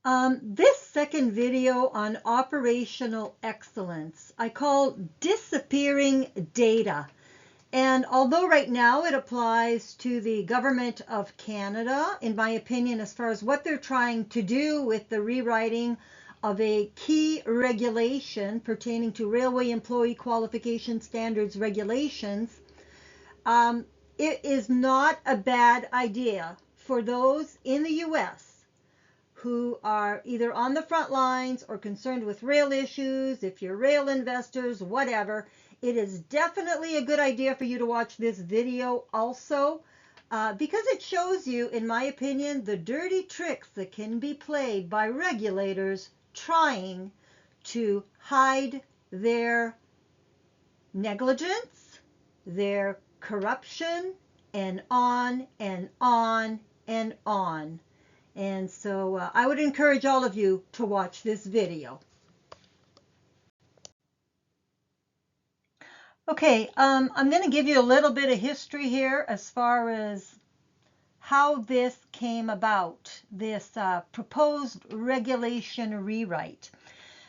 This second video on operational excellence, I call disappearing data. And although right now it applies to the government of Canada, in my opinion, as far as what they're trying to do with the rewriting of a key regulation pertaining to railway employee qualification standards regulations, it is not a bad idea for those in the US who are either on the front lines or concerned with rail issues, if you're rail investors, whatever. It is definitely a good idea for you to watch this video also, because it shows you, in my opinion, the dirty tricks that can be played by regulators trying to hide their negligence, their corruption, and on and on and on. And so I would encourage all of you to watch this video. Okay, I'm going to give you a little bit of history here as far as how this came about, this proposed regulation rewrite.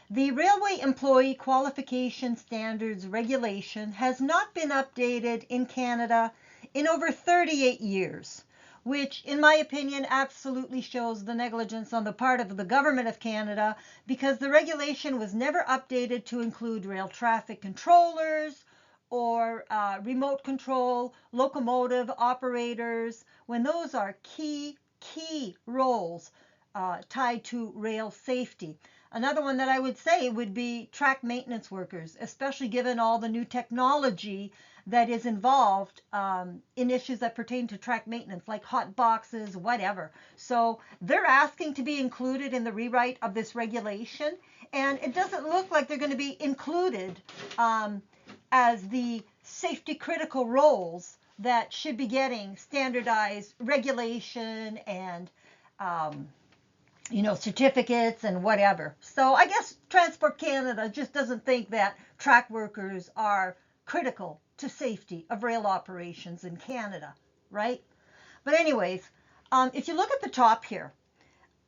The Railway Employee Qualification Standards Regulation has not been updated in Canada in over 38 years, which in my opinion absolutely shows the negligence on the part of the Government of Canada, because the regulation was never updated to include rail traffic controllers or remote control locomotive operators, when those are key roles tied to rail safety. Another one that I would say would be track maintenance workers, especially given all the new technology that is involved in issues that pertain to track maintenance, like hot boxes, whatever. So they're asking to be included in the rewrite of this regulation, and it doesn't look like they're going to be included as the safety critical roles that should be getting standardized regulation and certificates and whatever. So I guess Transport Canada just doesn't think that track workers are critical to safety of rail operations in Canada, right? But anyways, if you look at the top here,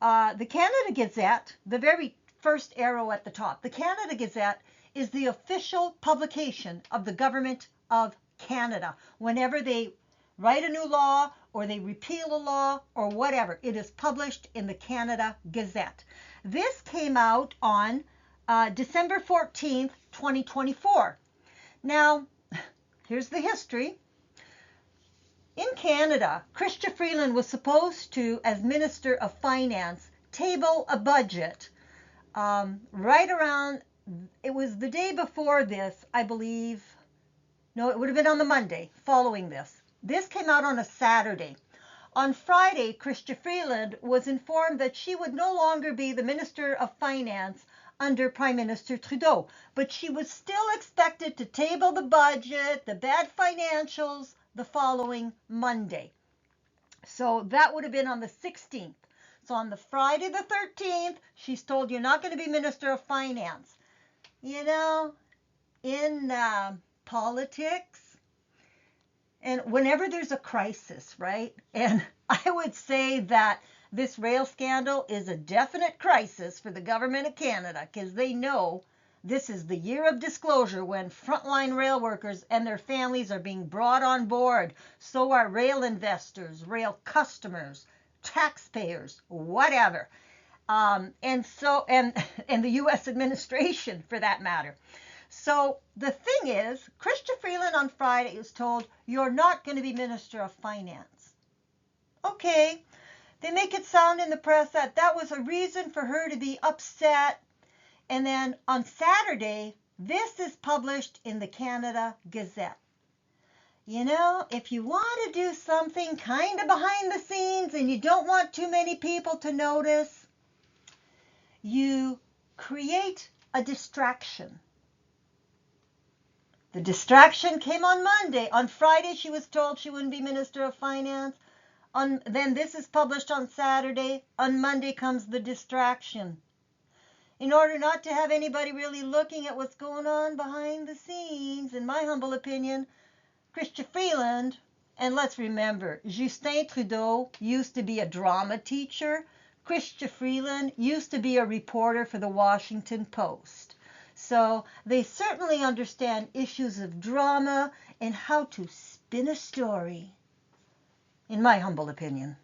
the Canada Gazette, the very first arrow at the top, the Canada Gazette is the official publication of the Government of Canada. Whenever they write a new law or they repeal a law or whatever, it is published in the Canada Gazette. This came out on December 14th, 2024. Now, here's the history. In Canada, Chrystia Freeland was supposed to, as Minister of Finance, table a budget right around, it was the day before this, I believe. No, it would have been on the Monday following this. This came out on a Saturday. On Friday, Chrystia Freeland was informed that she would no longer be the Minister of Finance under Prime Minister Trudeau, but she was still expected to table the budget, the bad financials, the following Monday. So that would have been on the 16th. So on the Friday the 13th, she's told, you're not going to be Minister of Finance. You know, in politics, and whenever there's a crisis, right? And I would say that this rail scandal is a definite crisis for the Government of Canada, because they know this is the year of disclosure when frontline rail workers and their families are being brought on board. So are rail investors, rail customers, taxpayers, whatever. And the U.S. administration, for that matter. So the thing is, Chrystia Freeland on Friday is told, you're not going to be Minister of Finance. Okay, they make it sound in the press that that was a reason for her to be upset. And then on Saturday, this is published in the Canada Gazette. You know, if you want to do something kind of behind the scenes and you don't want too many people to notice, you create a distraction. The distraction came on Monday. On Friday, she was told she wouldn't be Minister of Finance. Then this is published on Saturday. On Monday comes the distraction. In order not to have anybody really looking at what's going on behind the scenes, in my humble opinion, Chrystia Freeland, and let's remember, Justin Trudeau used to be a drama teacher. Chrystia Freeland used to be a reporter for the Washington Post. So they certainly understand issues of drama and how to spin a story, in my humble opinion.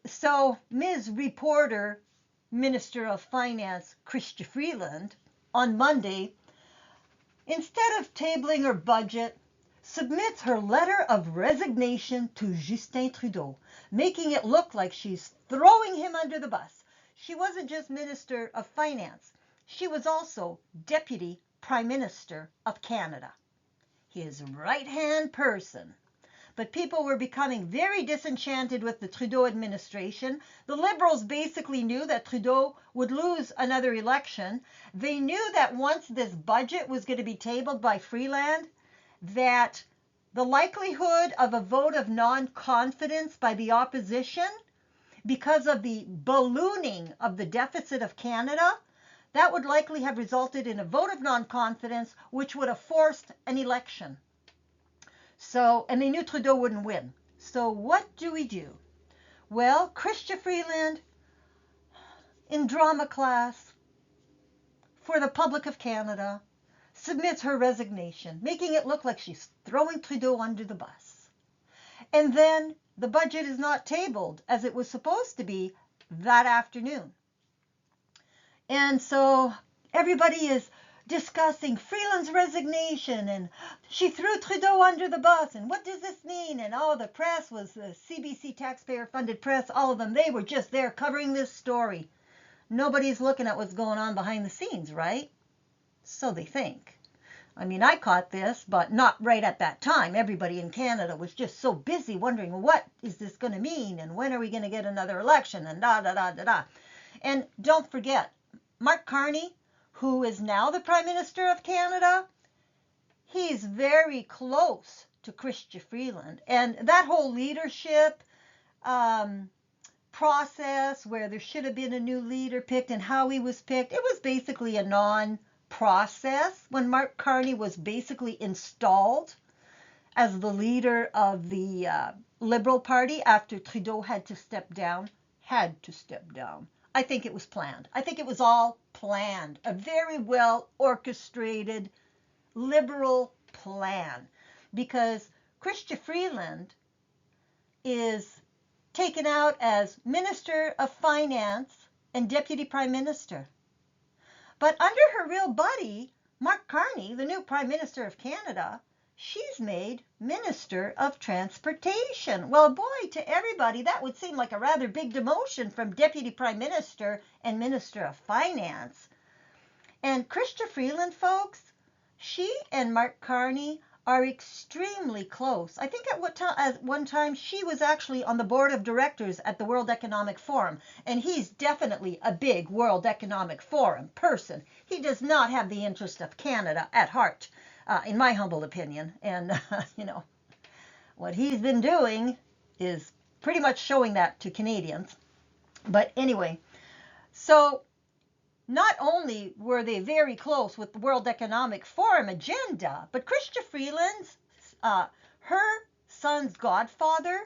So Ms. Reporter, Minister of Finance, Chrystia Freeland, on Monday, instead of tabling her budget, submits her letter of resignation to Justin Trudeau, making it look like she's throwing him under the bus. She wasn't just Minister of Finance, she was also Deputy Prime Minister of Canada, his right-hand person. But people were becoming very disenchanted with the Trudeau administration. The Liberals basically knew that Trudeau would lose another election. They knew that once this budget was going to be tabled by Freeland, that the likelihood of a vote of non-confidence by the opposition, because of the ballooning of the deficit of Canada, that would likely have resulted in a vote of non-confidence, which would have forced an election. So, and they knew Trudeau wouldn't win. So what do? Well, Chrystia Freeland, in drama class for the public of Canada, submits her resignation, making it look like she's throwing Trudeau under the bus. And then the budget is not tabled as it was supposed to be that afternoon. And so everybody is discussing Freeland's resignation, and she threw Trudeau under the bus, and what does this mean? And all the press was the CBC taxpayer-funded press, all of them, they were just there covering this story. Nobody's looking at what's going on behind the scenes, right? So they think. I mean, I caught this, but not right at that time. Everybody in Canada was just so busy wondering, what is this going to mean? And when are we going to get another election? And da-da-da-da-da. And don't forget, Mark Carney, who is now the Prime Minister of Canada, he's very close to Chrystia Freeland. And that whole leadership process where there should have been a new leader picked and how he was picked, it was basically a non-process when Mark Carney was basically installed as the leader of the Liberal Party after Trudeau had to step down. I think it was planned. I think it was all planned. A very well orchestrated Liberal plan. Because Chrystia Freeland is taken out as Minister of Finance and Deputy Prime Minister. But under her real buddy, Mark Carney, the new Prime Minister of Canada, she's made Minister of Transportation. Well, boy, to everybody, that would seem like a rather big demotion from Deputy Prime Minister and Minister of Finance. And Chrystia Freeland, folks, she and Mark Carney are extremely close. I think at one time she was actually on the board of directors at the World Economic Forum, and he's definitely a big World Economic Forum person. He does not have the interest of Canada at heart. In my humble opinion. And, what he's been doing is pretty much showing that to Canadians. But anyway, so not only were they very close with the World Economic Forum agenda, but Chrystia Freeland's, her son's godfather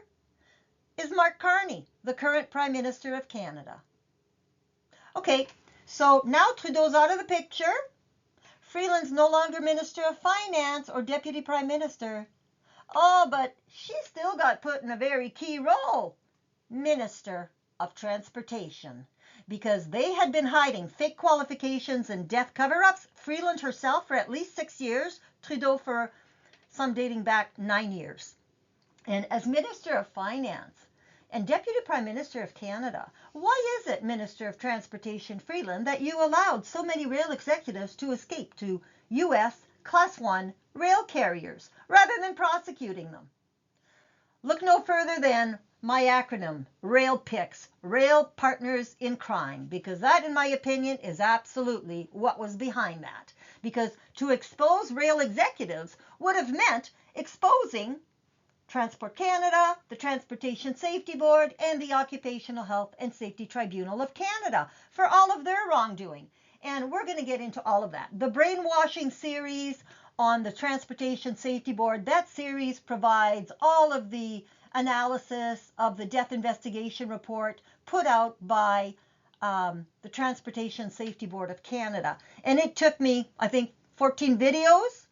is Mark Carney, the current Prime Minister of Canada. Okay, so now Trudeau's out of the picture. Freeland's no longer Minister of Finance or Deputy Prime Minister. Oh, but she still got put in a very key role, Minister of Transportation, because they had been hiding fake qualifications and death cover-ups, Freeland herself for at least 6 years, Trudeau for some dating back 9 years. And as Minister of Finance and Deputy Prime Minister of Canada, why is it, Minister of Transportation Freeland, that you allowed so many rail executives to escape to U.S. Class 1 rail carriers rather than prosecuting them? Look no further than my acronym, RailPICS, Rail Partners in Crime, because that, in my opinion, is absolutely what was behind that. Because to expose rail executives would have meant exposing Transport Canada, the Transportation Safety Board, and the Occupational Health and Safety Tribunal of Canada for all of their wrongdoing. And we're going to get into all of that. The brainwashing series on the Transportation Safety Board, that series provides all of the analysis of the death investigation report put out by the Transportation Safety Board of Canada. And it took me, I think, 14 videos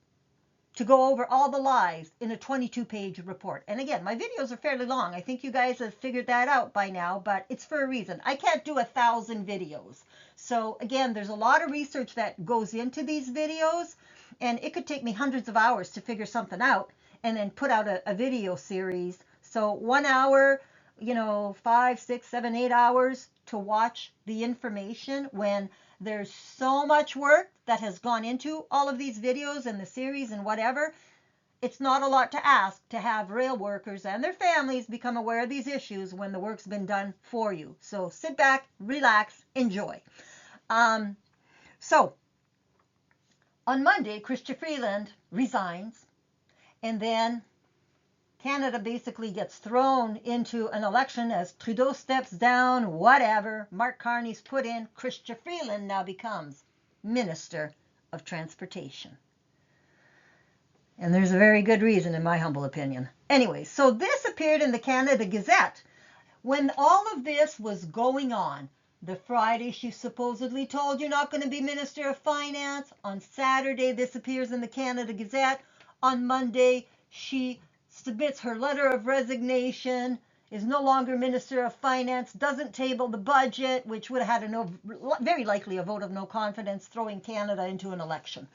to go over all the lies in a 22-page report. And again, my videos are fairly long. I think you guys have figured that out by now, but it's for a reason. I can't do 1,000 videos. So again, there's a lot of research that goes into these videos, and it could take me hundreds of hours to figure something out and then put out a video series. So 1 hour, 5, 6, 7, 8 hours to watch the information when there's so much work that has gone into all of these videos and the series and whatever. It's not a lot to ask to have rail workers and their families become aware of these issues when the work's been done for you. So sit back, relax, enjoy. So on Monday, Chrystia Freeland resigns, and then Canada basically gets thrown into an election as Trudeau steps down, whatever. Mark Carney's put in. Chrystia Freeland now becomes Minister of Transportation. And there's a very good reason, in my humble opinion. Anyway, so this appeared in the Canada Gazette. When all of this was going on, the Friday she supposedly told you're not going to be Minister of Finance. On Saturday, this appears in the Canada Gazette. On Monday, she submits her letter of resignation, is no longer Minister of Finance, doesn't table the budget, which would have had very likely a vote of no confidence, throwing Canada into an election.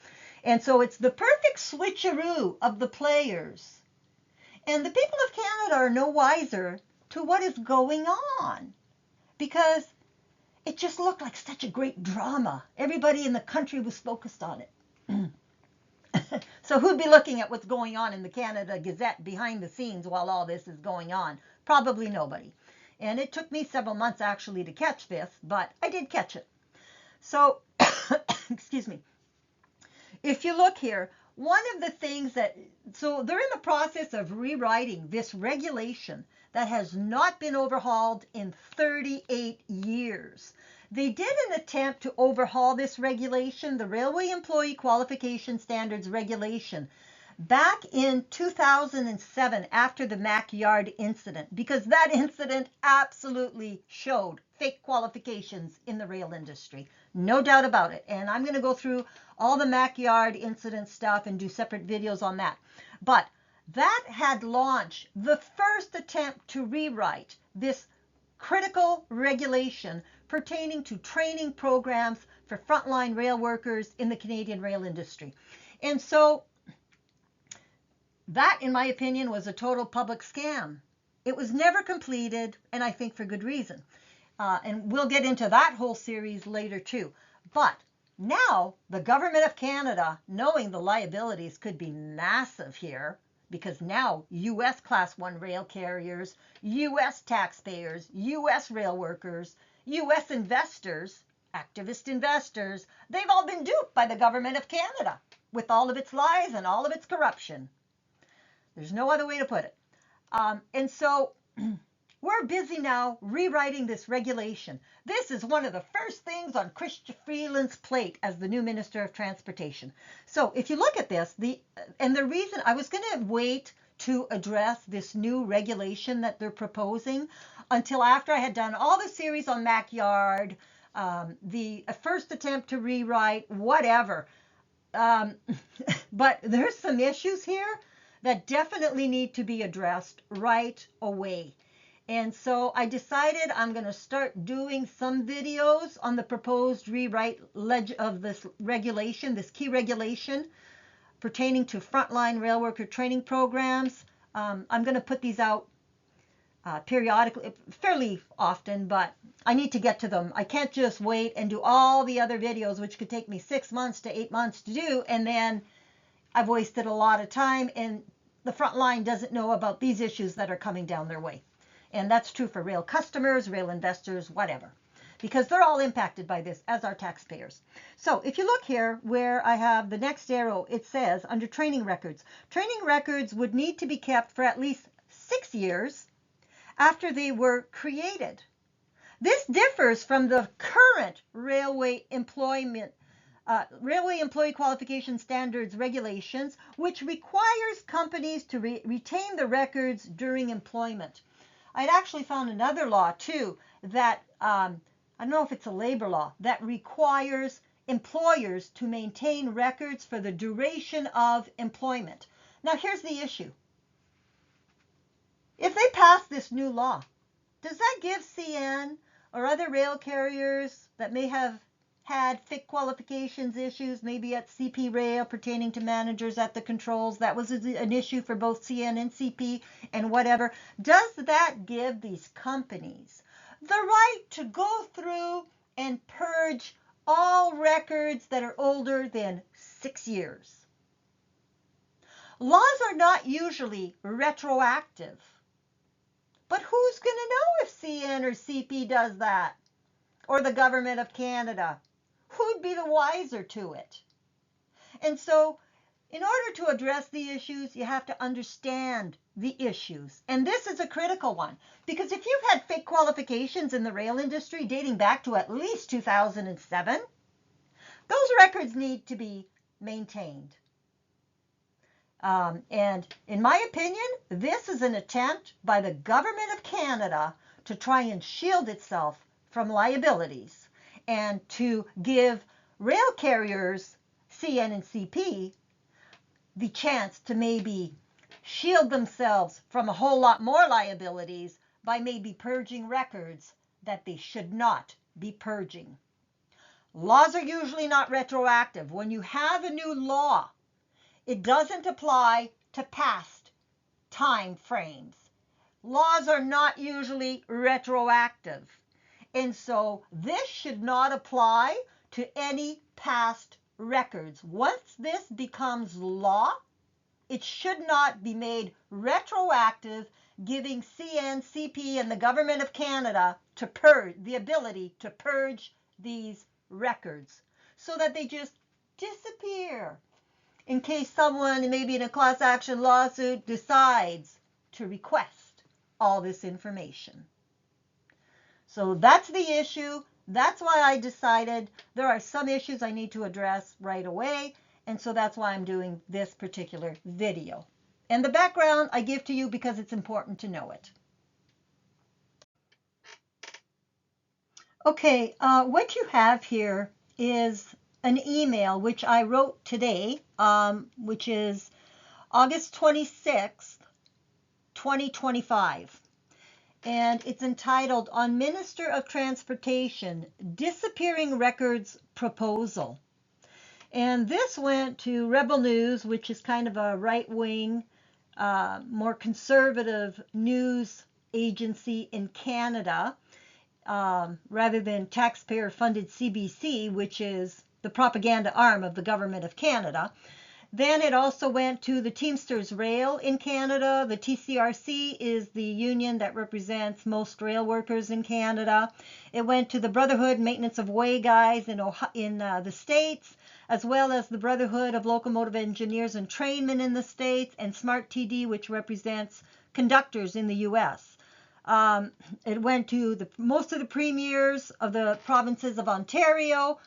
And so it's the perfect switcheroo of the players. And the people of Canada are no wiser to what is going on, because it just looked like such a great drama. Everybody in the country was focused on it. So who'd be looking at what's going on in the Canada Gazette behind the scenes while all this is going on? Probably nobody. And it took me several months actually to catch this, but I did catch it. So, excuse me. If you look here, one of the things so they're in the process of rewriting this regulation that has not been overhauled in 38 years. They did an attempt to overhaul this regulation, the Railway Employee Qualification Standards Regulation, back in 2007 after the Mac Yard incident, because that incident absolutely showed fake qualifications in the rail industry. No doubt about it. And I'm going to go through all the Mac Yard incident stuff and do separate videos on that. But that had launched the first attempt to rewrite this critical regulation pertaining to training programs for frontline rail workers in the Canadian rail industry. And so that, in my opinion, was a total public scam. It was never completed, and I think for good reason. And we'll get into that whole series later too. But now the government of Canada, knowing the liabilities could be massive here, because now U.S. Class 1 rail carriers, U.S. taxpayers, U.S. rail workers, U.S. investors, activist investors, they've all been duped by the government of Canada with all of its lies and all of its corruption. There's no other way to put it. And so we're busy now rewriting this regulation. This is one of the first things on Chrystia Freeland's plate as the new Minister of Transportation. So if you look at this, the reason I was going to wait to address this new regulation that they're proposing until after I had done all the series on Mac Yard, the first attempt to rewrite, whatever. But there's some issues here that definitely need to be addressed right away. And so I decided I'm going to start doing some videos on the proposed rewrite of this regulation, this key regulation pertaining to frontline rail worker training programs. I'm going to put these out periodically, fairly often, but I need to get to them. I can't just wait and do all the other videos, which could take me 6 months to 8 months to do, and then I've wasted a lot of time, and the front line doesn't know about these issues that are coming down their way. And that's true for rail customers, rail investors, whatever, because they're all impacted by this, as are taxpayers. So if you look here where I have the next arrow, it says under training records would need to be kept for at least 6 years after they were created. This differs from the current Railway Employment Railway Employee Qualification Standards regulations, which requires companies to retain the records during employment. I'd actually found another law too that I don't know if it's a labor law that requires employers to maintain records for the duration of employment. Now here's the issue. If they pass this new law, does that give CN or other rail carriers that may have had FIC qualifications issues, maybe at CP Rail pertaining to managers at the controls, that was an issue for both CN and CP and whatever, does that give these companies the right to go through and purge all records that are older than 6 years? Laws are not usually retroactive. But who's going to know if CN or CP does that? Or the government of Canada? Who'd be the wiser to it? And so, in order to address the issues, you have to understand the issues. And this is a critical one. Because if you've had fake qualifications in the rail industry dating back to at least 2007, those records need to be maintained. And in my opinion, this is an attempt by the government of Canada to try and shield itself from liabilities and to give rail carriers, CN and CP, the chance to maybe shield themselves from a whole lot more liabilities by maybe purging records that they should not be purging. Laws are usually not retroactive. When you have a new law, it doesn't apply to past time frames. Laws are not usually retroactive. And so this should not apply to any past records. Once this becomes law, it should not be made retroactive, giving CN, CP, and the government of Canada to the ability to purge these records so that they just disappear in case someone, maybe in a class action lawsuit, decides to request all this information. So that's the issue. That's why I decided there are some issues I need to address right away. And so that's why I'm doing this particular video. And the background I give to you because it's important to know it. Okay, what you have here is an email which I wrote today, which is August 26th, 2025. And it's entitled, On Minister of Transportation, Disappearing Records Proposal. And this went to Rebel News, which is kind of a right-wing, more conservative news agency in Canada, rather than taxpayer-funded CBC, which is the propaganda arm of the government of Canada. Then it also went to the Teamsters Rail in Canada. The TCRC is the union that represents most rail workers in Canada. It went to the Brotherhood Maintenance of Way guys in the States, as well as the Brotherhood of Locomotive Engineers and Trainmen in the States, and Smart TD, which represents conductors in the U.S. It went to most of the premiers of the provinces of Ontario.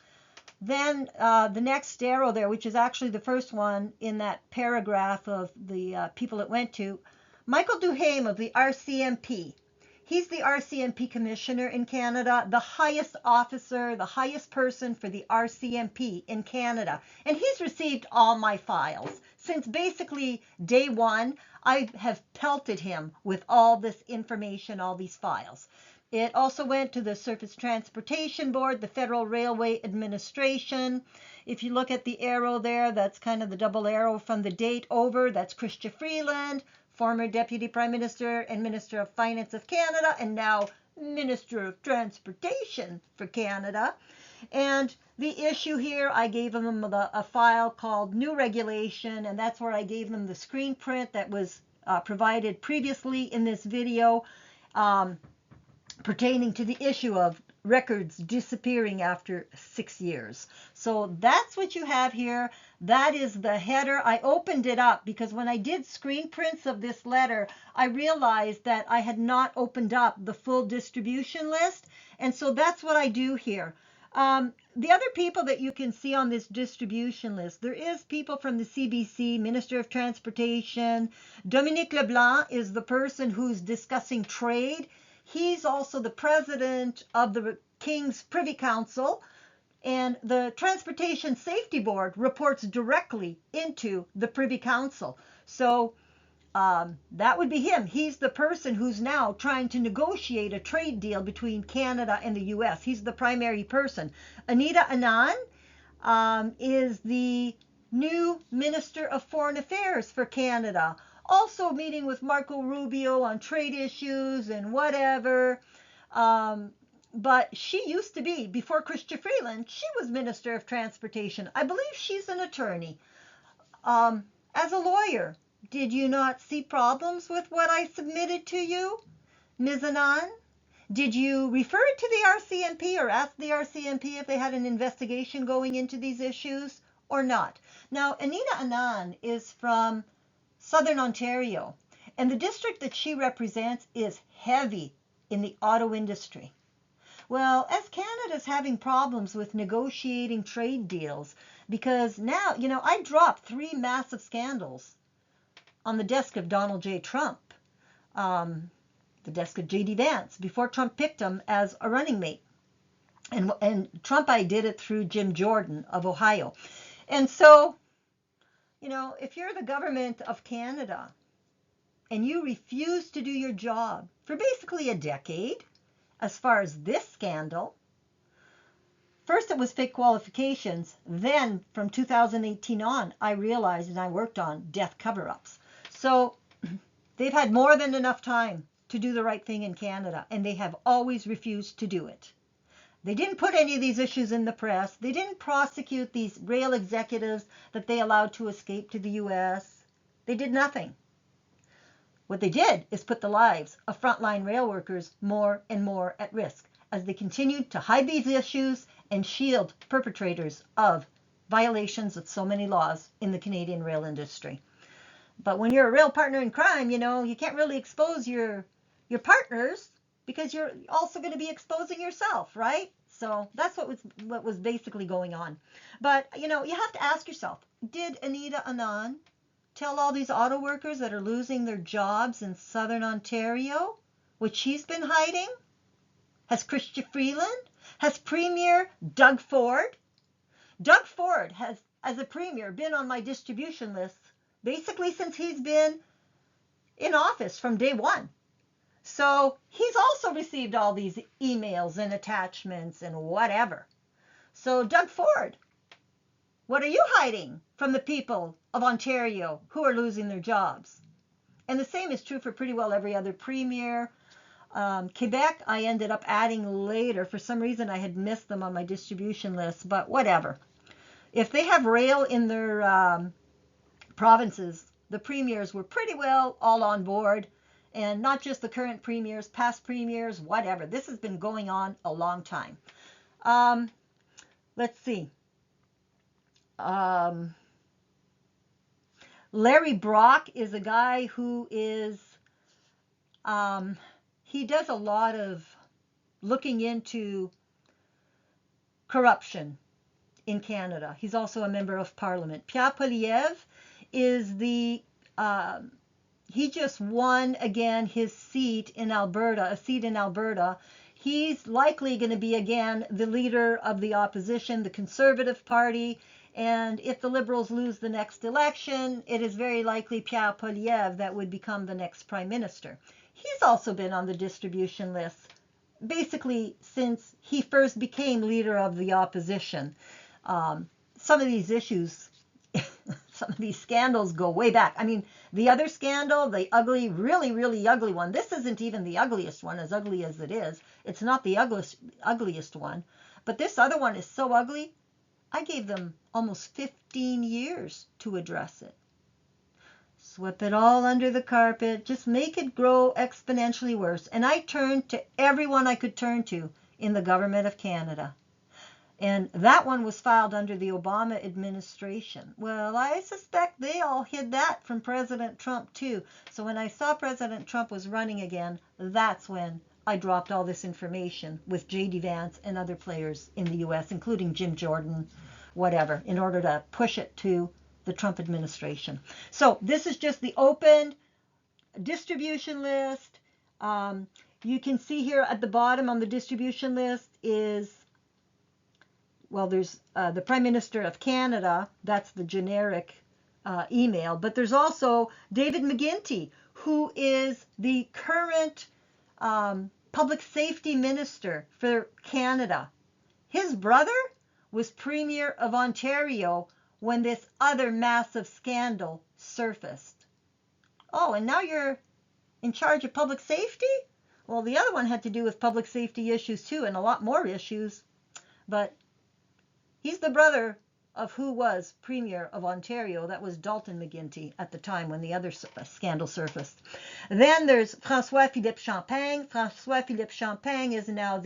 Then the next arrow there, which is actually the first one in that paragraph of the people it went to, Michael Duhaime of the RCMP. He's the RCMP commissioner in Canada, the highest officer, the highest person for the RCMP in Canada. And he's received all my files. Since basically day one, I have pelted him with all this information, all these files. It also went to the Surface Transportation Board, the Federal Railway Administration. If you look at the arrow there, that's kind of the double arrow from the date over. That's Chrystia Freeland, former Deputy Prime Minister and Minister of Finance of Canada, and now Minister of Transportation for Canada. And the issue here, I gave them a file called New Regulation, and that's where I gave them the screen print that was provided previously in this video, pertaining to the issue of records disappearing after 6 years. So that's what you have here. That is the header. I opened it up because when I did screen prints of this letter, I realized that I had not opened up the full distribution list. And so that's what I do here. The other people that you can see on this distribution list, there is people from the CBC, Minister of Transportation. Dominique Leblanc is the person who's discussing trade. He's also the president of the King's Privy Council, and the Transportation Safety Board reports directly into the Privy Council. So that would be him. He's the person who's now trying to negotiate a trade deal between Canada and the US. He's the primary person. Anita Anand is the new Minister of Foreign Affairs for Canada, also meeting with Marco Rubio on trade issues and whatever. But she used to be, before Chrystia Freeland, she was Minister of Transportation. I believe she's an attorney. As a lawyer, did you not see problems with what I submitted to you, Ms. Anand? Did you refer it to the RCMP or ask the RCMP if they had an investigation going into these issues or not? Now, Anita Anand is from Southern Ontario, and the district that she represents is heavy in the auto industry. Well, as Canada's having problems with negotiating trade deals, because now, I dropped 3 massive scandals on the desk of Donald J. Trump, the desk of J.D. Vance, before Trump picked him as a running mate. And Trump, I did it through Jim Jordan of Ohio. And so, if you're the government of Canada and you refuse to do your job for basically a decade, as far as this scandal, first it was fake qualifications. Then from 2018 on, I realized and I worked on death cover-ups. So they've had more than enough time to do the right thing in Canada, and they have always refused to do it. They didn't put any of these issues in the press. They didn't prosecute these rail executives that they allowed to escape to the US. They did nothing. What they did is put the lives of frontline rail workers more and more at risk as they continued to hide these issues and shield perpetrators of violations of so many laws in the Canadian rail industry. But when you're a rail partner in crime, you can't really expose your partners because you're also going to be exposing yourself, right? So that's what was basically going on. But, you have to ask yourself, did Anita Anand tell all these auto workers that are losing their jobs in Southern Ontario what she's been hiding? Has Chrystia Freeland? Has Premier Doug Ford? Doug Ford has, as a premier, been on my distribution list basically since he's been in office from day one. So he's also received all these emails and attachments and whatever. So Doug Ford, what are you hiding from the people of Ontario who are losing their jobs? And the same is true for pretty well every other premier. Quebec, I ended up adding later. For some reason, I had missed them on my distribution list, but whatever. If they have rail in their provinces, the premiers were pretty well all on board. And not just the current premiers, past premiers, whatever. This has been going on a long time. Let's see. Larry Brock is a guy who is, he does a lot of looking into corruption in Canada. He's also a member of Parliament. Pierre Poilievre is the, he just won again his seat in Alberta, a seat in Alberta. He's likely going to be again the leader of the opposition, the Conservative Party. And if the Liberals lose the next election, it is very likely Pierre Poilievre that would become the next Prime Minister. He's also been on the distribution list basically since he first became leader of the opposition. Some of these issues, some of these scandals go way back. I mean, the other scandal, the ugly, really, really ugly one, this isn't even the ugliest one, as ugly as it is. It's not the ugliest one. But this other one is so ugly, I gave them almost 15 years to address it. Sweep it all under the carpet, just make it grow exponentially worse. And I turned to everyone I could turn to in the government of Canada. And that one was filed under the Obama administration. Well, I suspect they all hid that from President Trump too. So when I saw President Trump was running again, that's when I dropped all this information with J.D. Vance and other players in the U.S., including Jim Jordan, whatever, in order to push it to the Trump administration. So this is just the open distribution list. You can see here at the bottom on the distribution list is, well, there's the Prime Minister of Canada. That's the generic email. But there's also David McGuinty, who is the current public safety minister for Canada. His brother was Premier of Ontario when this other massive scandal surfaced. Oh, and now you're in charge of public safety? Well, the other one had to do with public safety issues too, and a lot more issues. But he's the brother of who was Premier of Ontario. That was Dalton McGuinty at the time when the other scandal surfaced. Then there's François-Philippe Champagne. François-Philippe Champagne is now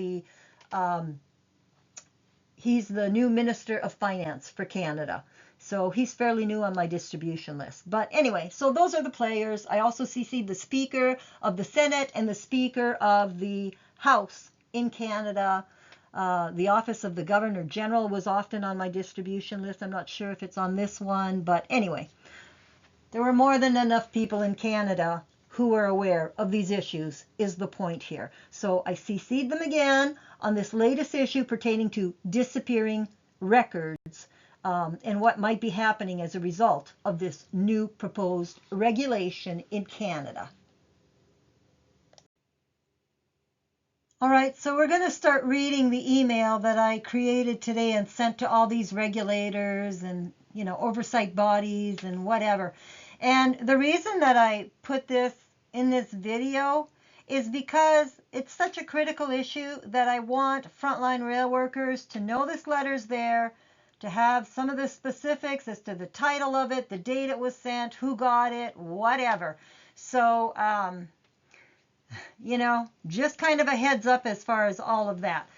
he's the new Minister of Finance for Canada. So he's fairly new on my distribution list. But anyway, so those are the players. I also CC'd the Speaker of the Senate and the Speaker of the House in Canada. The Office of the Governor General was often on my distribution list. I'm not sure if it's on this one, but anyway, there were more than enough people in Canada who were aware of these issues, is the point here. So I CC'd them again on this latest issue pertaining to disappearing records and what might be happening as a result of this new proposed regulation in Canada. All right, so we're going to start reading the email that I created today and sent to all these regulators and, oversight bodies and whatever. And the reason that I put this in this video is because it's such a critical issue that I want frontline rail workers to know this letter's there, to have some of the specifics as to the title of it, the date it was sent, who got it, whatever. So, just kind of a heads up as far as all of that.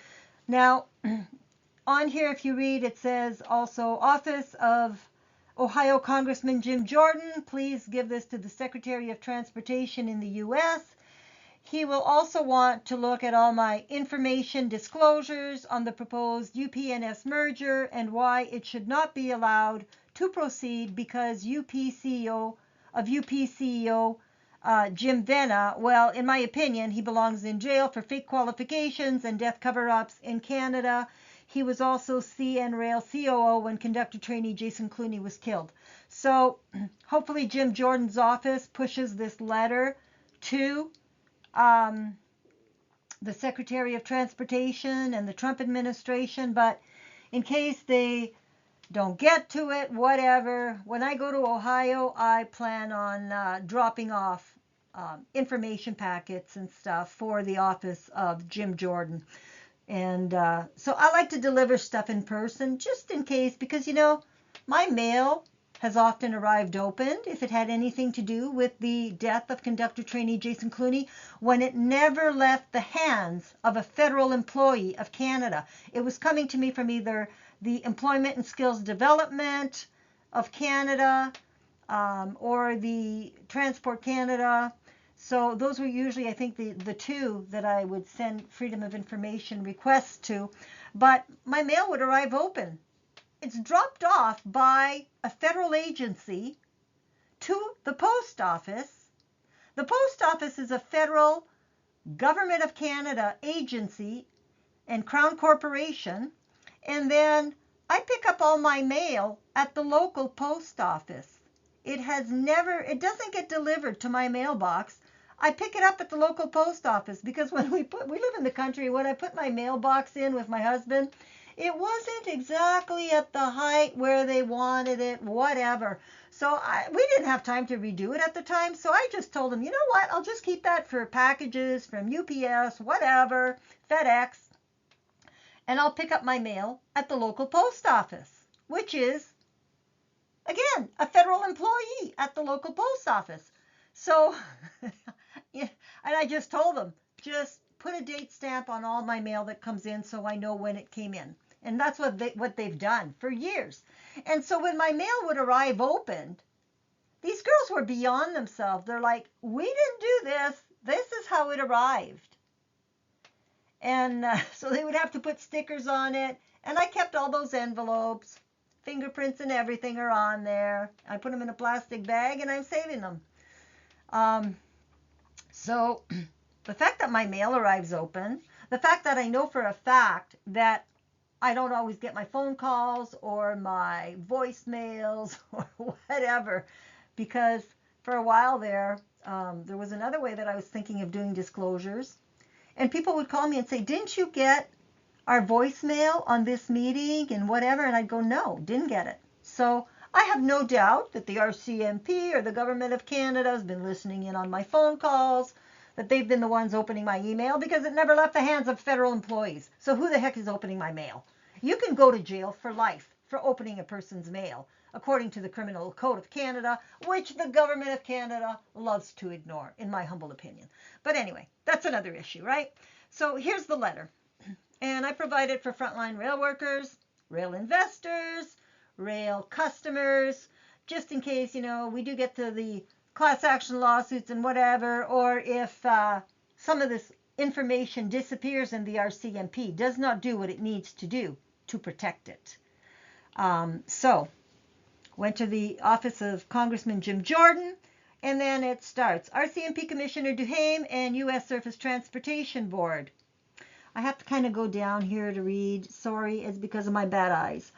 Now, on here, if you read, it says also, Office of Ohio Congressman Jim Jordan, please give this to the Secretary of Transportation in the U.S. He will also want to look at all my information disclosures on the proposed UP-NS merger and why it should not be allowed to proceed because UP CEO Jim Vena, well, in my opinion, he belongs in jail for fake qualifications and death cover-ups in Canada. He was also CN Rail COO when conductor trainee Jason Clooney was killed. So hopefully Jim Jordan's office pushes this letter to the Secretary of Transportation and the Trump administration, but in case they don't get to it, whatever, when I go to Ohio, I plan on dropping off information packets and stuff for the office of Jim Jordan. And so I like to deliver stuff in person just in case, because, my mail has often arrived opened if it had anything to do with the death of conductor trainee Jason Clooney, when it never left the hands of a federal employee of Canada. It was coming to me from either the Employment and Skills Development of Canada or the Transport Canada. So those were usually, I think, the two that I would send Freedom of Information requests to. But my mail would arrive open. It's dropped off by a federal agency to the post office. The post office is a federal Government of Canada agency and Crown Corporation. And then I pick up all my mail at the local post office. It doesn't get delivered to my mailbox. I pick it up at the local post office because when we live in the country, when I put my mailbox in with my husband, it wasn't exactly at the height where they wanted it, whatever. So we didn't have time to redo it at the time. So I just told them, you know what, I'll just keep that for packages from UPS, whatever, FedEx. And I'll pick up my mail at the local post office, which is, again, a federal employee at the local post office. So, yeah, and I just told them, just put a date stamp on all my mail that comes in so I know when it came in. And that's what they've done for years. And so when my mail would arrive opened, these girls were beyond themselves. They're like, we didn't do this. This is how it arrived. And so they would have to put stickers on it. And I kept all those envelopes. Fingerprints and everything are on there. I put them in a plastic bag and I'm saving them. Um, so the fact that my mail arrives open, the fact that I know for a fact that I don't always get my phone calls or my voicemails or whatever, because for a while there was another way that I was thinking of doing disclosures. And people would call me and say, didn't you get our voicemail on this meeting and whatever? And I'd go, no, didn't get it. So I have no doubt that the RCMP or the Government of Canada has been listening in on my phone calls, that they've been the ones opening my email, because it never left the hands of federal employees. So who the heck is opening my mail? You can go to jail for life for opening a person's mail, according to the Criminal Code of Canada, which the Government of Canada loves to ignore, in my humble opinion. But anyway, that's another issue, right? So here's the letter. And I provide it for frontline rail workers, rail investors, rail customers, just in case, we do get to the class action lawsuits and whatever, or if some of this information disappears and the RCMP does not do what it needs to do to protect it. So went to the office of Congressman Jim Jordan, and then it starts. RCMP Commissioner Duhame and U.S. Surface Transportation Board. I have to kind of go down here to read. Sorry, it's because of my bad eyes.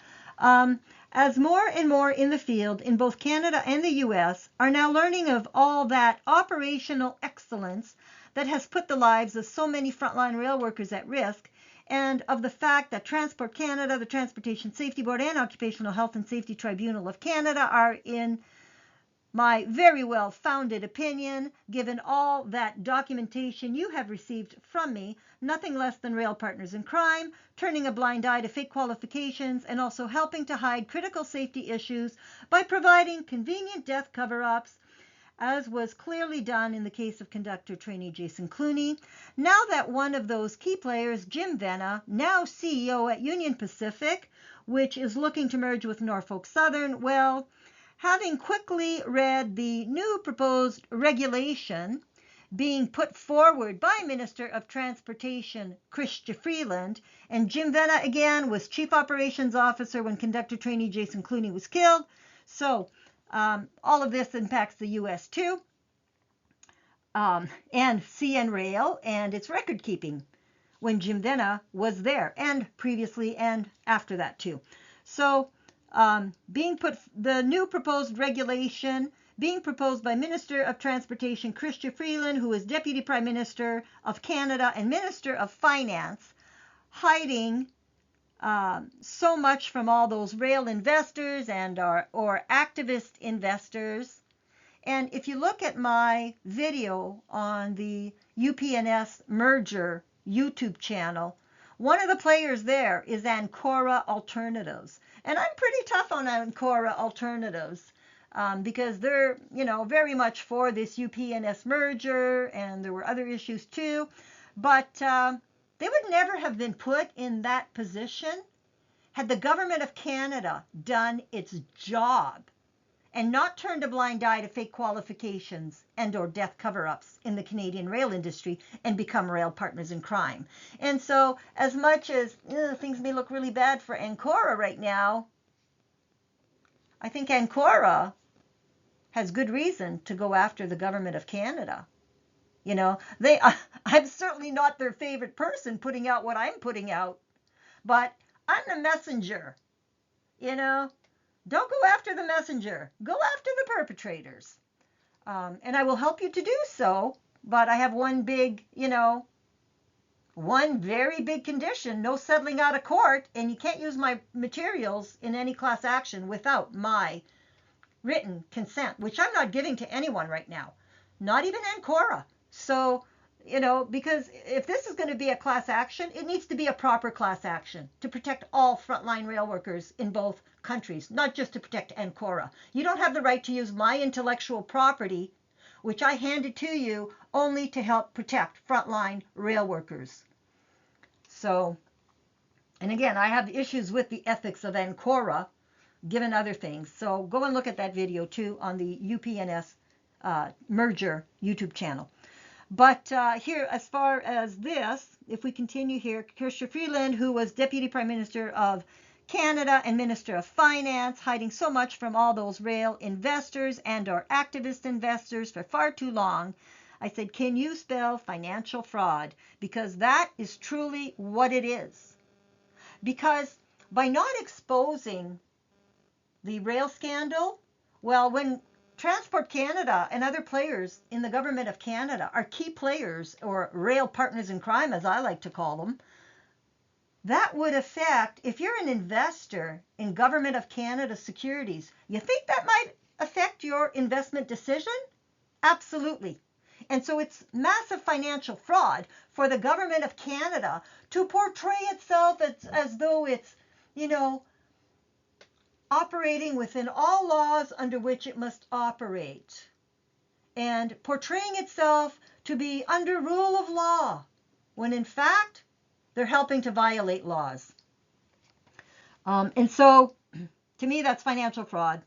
As more and more in the field in both Canada and the U.S. are now learning of all that operational excellence that has put the lives of so many frontline rail workers at risk, and of the fact that Transport Canada, the Transportation Safety Board, and Occupational Health and Safety Tribunal of Canada are, in my very well founded opinion, given all that documentation you have received from me, nothing less than rail partners in crime, turning a blind eye to fake qualifications, and also helping to hide critical safety issues by providing convenient death cover-ups, as was clearly done in the case of conductor trainee Jason Clooney. Now that one of those key players, Jim Vena, now CEO at Union Pacific, which is looking to merge with Norfolk Southern, well, having quickly read the new proposed regulation being put forward by Minister of Transportation Chrystia Freeland, and Jim Vena again was Chief Operations Officer when conductor trainee Jason Clooney was killed. So all of this impacts the U.S. too, and CN Rail and its record keeping when Jim Vena was there, and previously and after that too. So the new proposed regulation being proposed by Minister of Transportation Chrystia Freeland, who is Deputy Prime Minister of Canada and Minister of Finance, hiding so much from all those rail investors and or activist investors. And if you look at my video on the UP&S merger YouTube channel, one of the players there is Ancora Alternatives. And I'm pretty tough on Ancora Alternatives because they're, very much for this UP&S merger, and there were other issues too. But they would never have been put in that position had the Government of Canada done its job and not turned a blind eye to fake qualifications and or death cover-ups in the Canadian rail industry and become rail partners in crime. And so as much as things may look really bad for Ancora right now, I think Ancora has good reason to go after the Government of Canada. I'm certainly not their favorite person putting out what I'm putting out, but I'm the messenger. Don't go after the messenger. Go after the perpetrators. And I will help you to do so, but I have one very big condition: no settling out of court, and you can't use my materials in any class action without my written consent, which I'm not giving to anyone right now, not even Ancora. So, because if this is going to be a class action, it needs to be a proper class action to protect all frontline rail workers in both countries, not just to protect Ancora. You don't have the right to use my intellectual property, which I handed to you, only to help protect frontline rail workers. So, and again, I have issues with the ethics of Ancora, given other things. So go and look at that video too on the UP&S merger YouTube channel. But here, as far as this, if we continue here, Chrystia Freeland, who was Deputy Prime Minister of Canada and Minister of Finance, hiding so much from all those rail investors and or activist investors for far too long. I said, can you spell financial fraud? Because that is truly what it is. Because by not exposing the rail scandal, well, when Transport Canada and other players in the government of Canada are key players, or rail partners in crime, as I like to call them, that would affect, if you're an investor in Government of Canada securities, you think that might affect your investment decision? Absolutely. And so it's massive financial fraud for the Government of Canada to portray itself as though it's, operating within all laws under which it must operate, and portraying itself to be under rule of law, when in fact they're helping to violate laws. And so to me, that's financial fraud.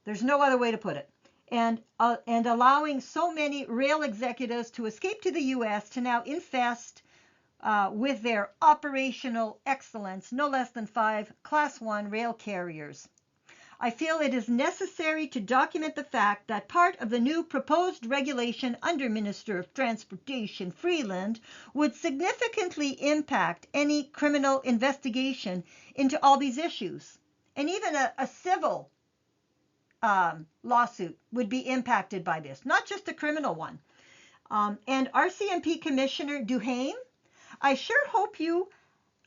There's no other way to put it. And allowing so many rail executives to escape to the US to now infest with their operational excellence no less than 5 Class 1 rail carriers. I feel it is necessary to document the fact that part of the new proposed regulation under Minister of Transportation Freeland would significantly impact any criminal investigation into all these issues. And even a civil lawsuit would be impacted by this, not just a criminal one. And RCMP Commissioner Duhaime, I sure hope you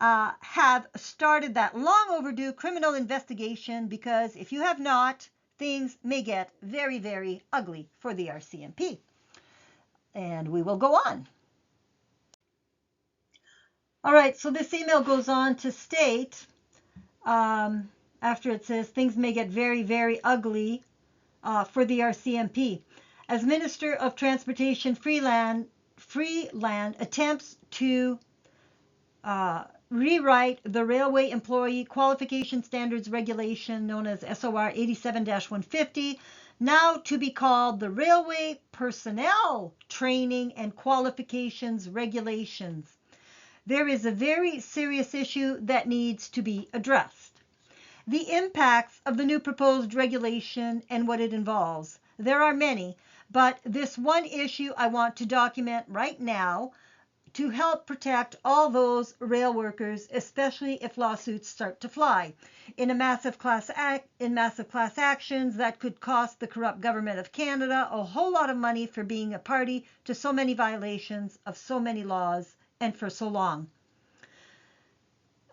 have started that long overdue criminal investigation, because if you have not, things may get very, very ugly for the RCMP. And we will go on. All right, so this email goes on to state, after it says things may get very, very ugly for the RCMP. As Minister of Transportation, Freeland attempts to rewrite the Railway Employee Qualification Standards Regulation, known as SOR 87-150, now to be called the Railway Personnel Training and Qualifications Regulations. There is a very serious issue that needs to be addressed. The impacts of the new proposed regulation and what it involves. There are many, but this one issue I want to document right now to help protect all those rail workers, especially if lawsuits start to fly in massive class actions that could cost the corrupt Government of Canada a whole lot of money for being a party to so many violations of so many laws and for so long.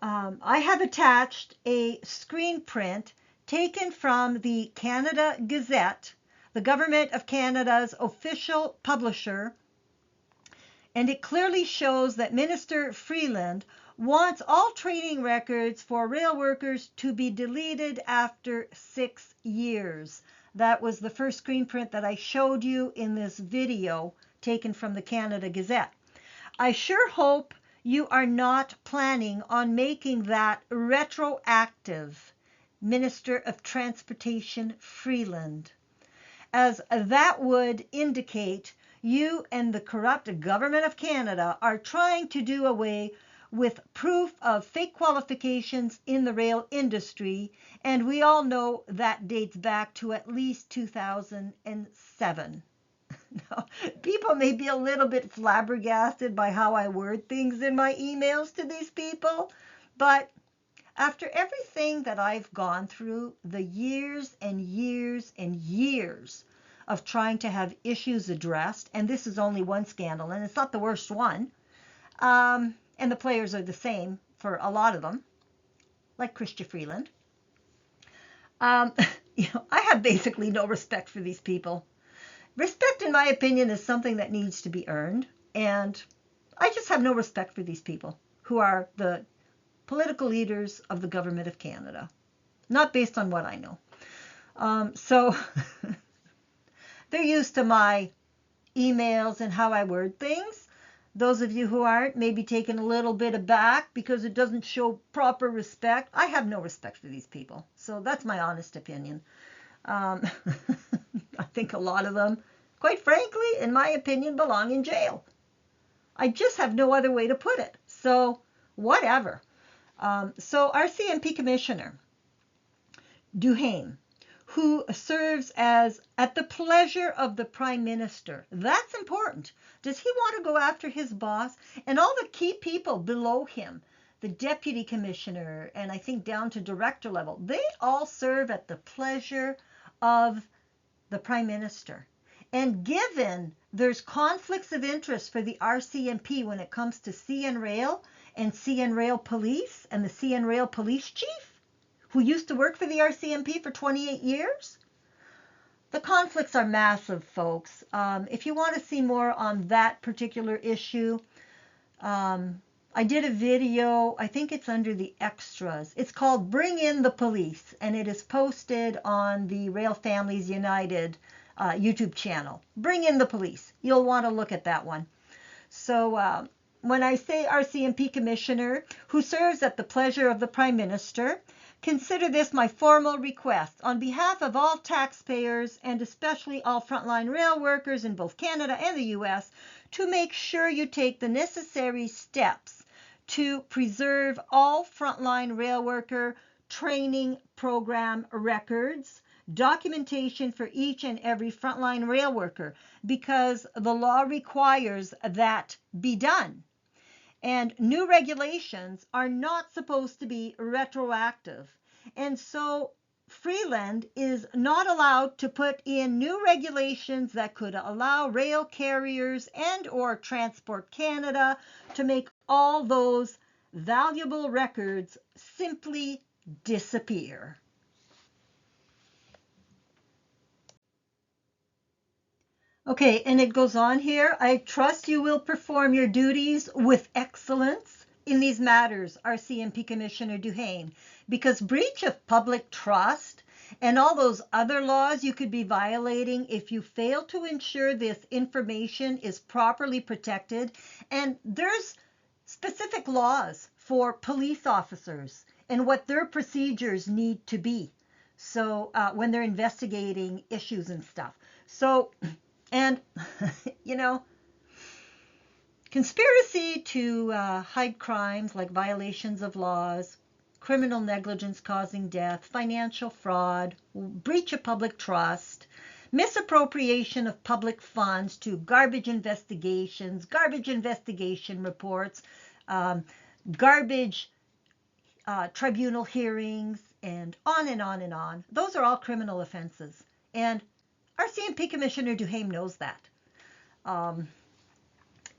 I have attached a screen print taken from the Canada Gazette, the Government of Canada's official publisher, and it clearly shows that Minister Freeland wants all training records for rail workers to be deleted after 6 years. That was the first screen print that I showed you in this video taken from the Canada Gazette. I sure hope you are not planning on making that retroactive, Minister of Transportation Freeland, as that would indicate you and the corrupt Government of Canada are trying to do away with proof of fake qualifications in the rail industry, and we all know that dates back to at least 2007. Now, people may be a little bit flabbergasted by how I word things in my emails to these people, but after everything that I've gone through, the years and years and years of trying to have issues addressed, and this is only one scandal, and it's not the worst one, and the players are the same for a lot of them, like Chrystia Freeland. I have basically no respect for these people. Respect, in my opinion, is something that needs to be earned, and I just have no respect for these people who are the political leaders of the Government of Canada, not based on what I know. So they're used to my emails and how I word things. Those of you who aren't may be taken a little bit aback because it doesn't show proper respect. I have no respect for these people, so that's my honest opinion. I think a lot of them, quite frankly, in my opinion, belong in jail. I just have no other way to put it. So whatever. So our CMP commissioner, Duhaime, who serves as at the pleasure of the prime minister. That's important. Does he want to go after his boss and all the key people below him? The deputy commissioner, and I think down to director level, they all serve at the pleasure of the prime minister. And given there's conflicts of interest for the RCMP when it comes to CN Rail and CN Rail Police and the CN Rail Police Chief, who used to work for the RCMP for 28 years, the conflicts are massive, folks. If you want to see more on that particular issue, I did a video, I think it's under the extras. It's called Bring in the Police, and it is posted on the Rail Families United YouTube channel. Bring in the Police. You'll want to look at that one. So when I say RCMP Commissioner, who serves at the pleasure of the Prime Minister, consider this my formal request on behalf of all taxpayers and especially all frontline rail workers in both Canada and the US to make sure you take the necessary steps to preserve all frontline rail worker training program records, documentation for each and every frontline rail worker, because the law requires that be done. And new regulations are not supposed to be retroactive. And so Freeland is not allowed to put in new regulations that could allow rail carriers and or Transport Canada to make all those valuable records simply disappear. Okay, and it goes on here. I trust you will perform your duties with excellence in these matters, RCMP Commissioner Duhaime, because breach of public trust and all those other laws you could be violating if you fail to ensure this information is properly protected. And there's specific laws for police officers and what their procedures need to be. So when they're investigating issues and stuff. So, and, conspiracy to hide crimes like violations of laws, criminal negligence causing death, financial fraud, breach of public trust, misappropriation of public funds to garbage investigations, garbage investigation reports, garbage tribunal hearings, and on and on and on. Those are all criminal offenses. And our CMP Commissioner Duhaime knows that.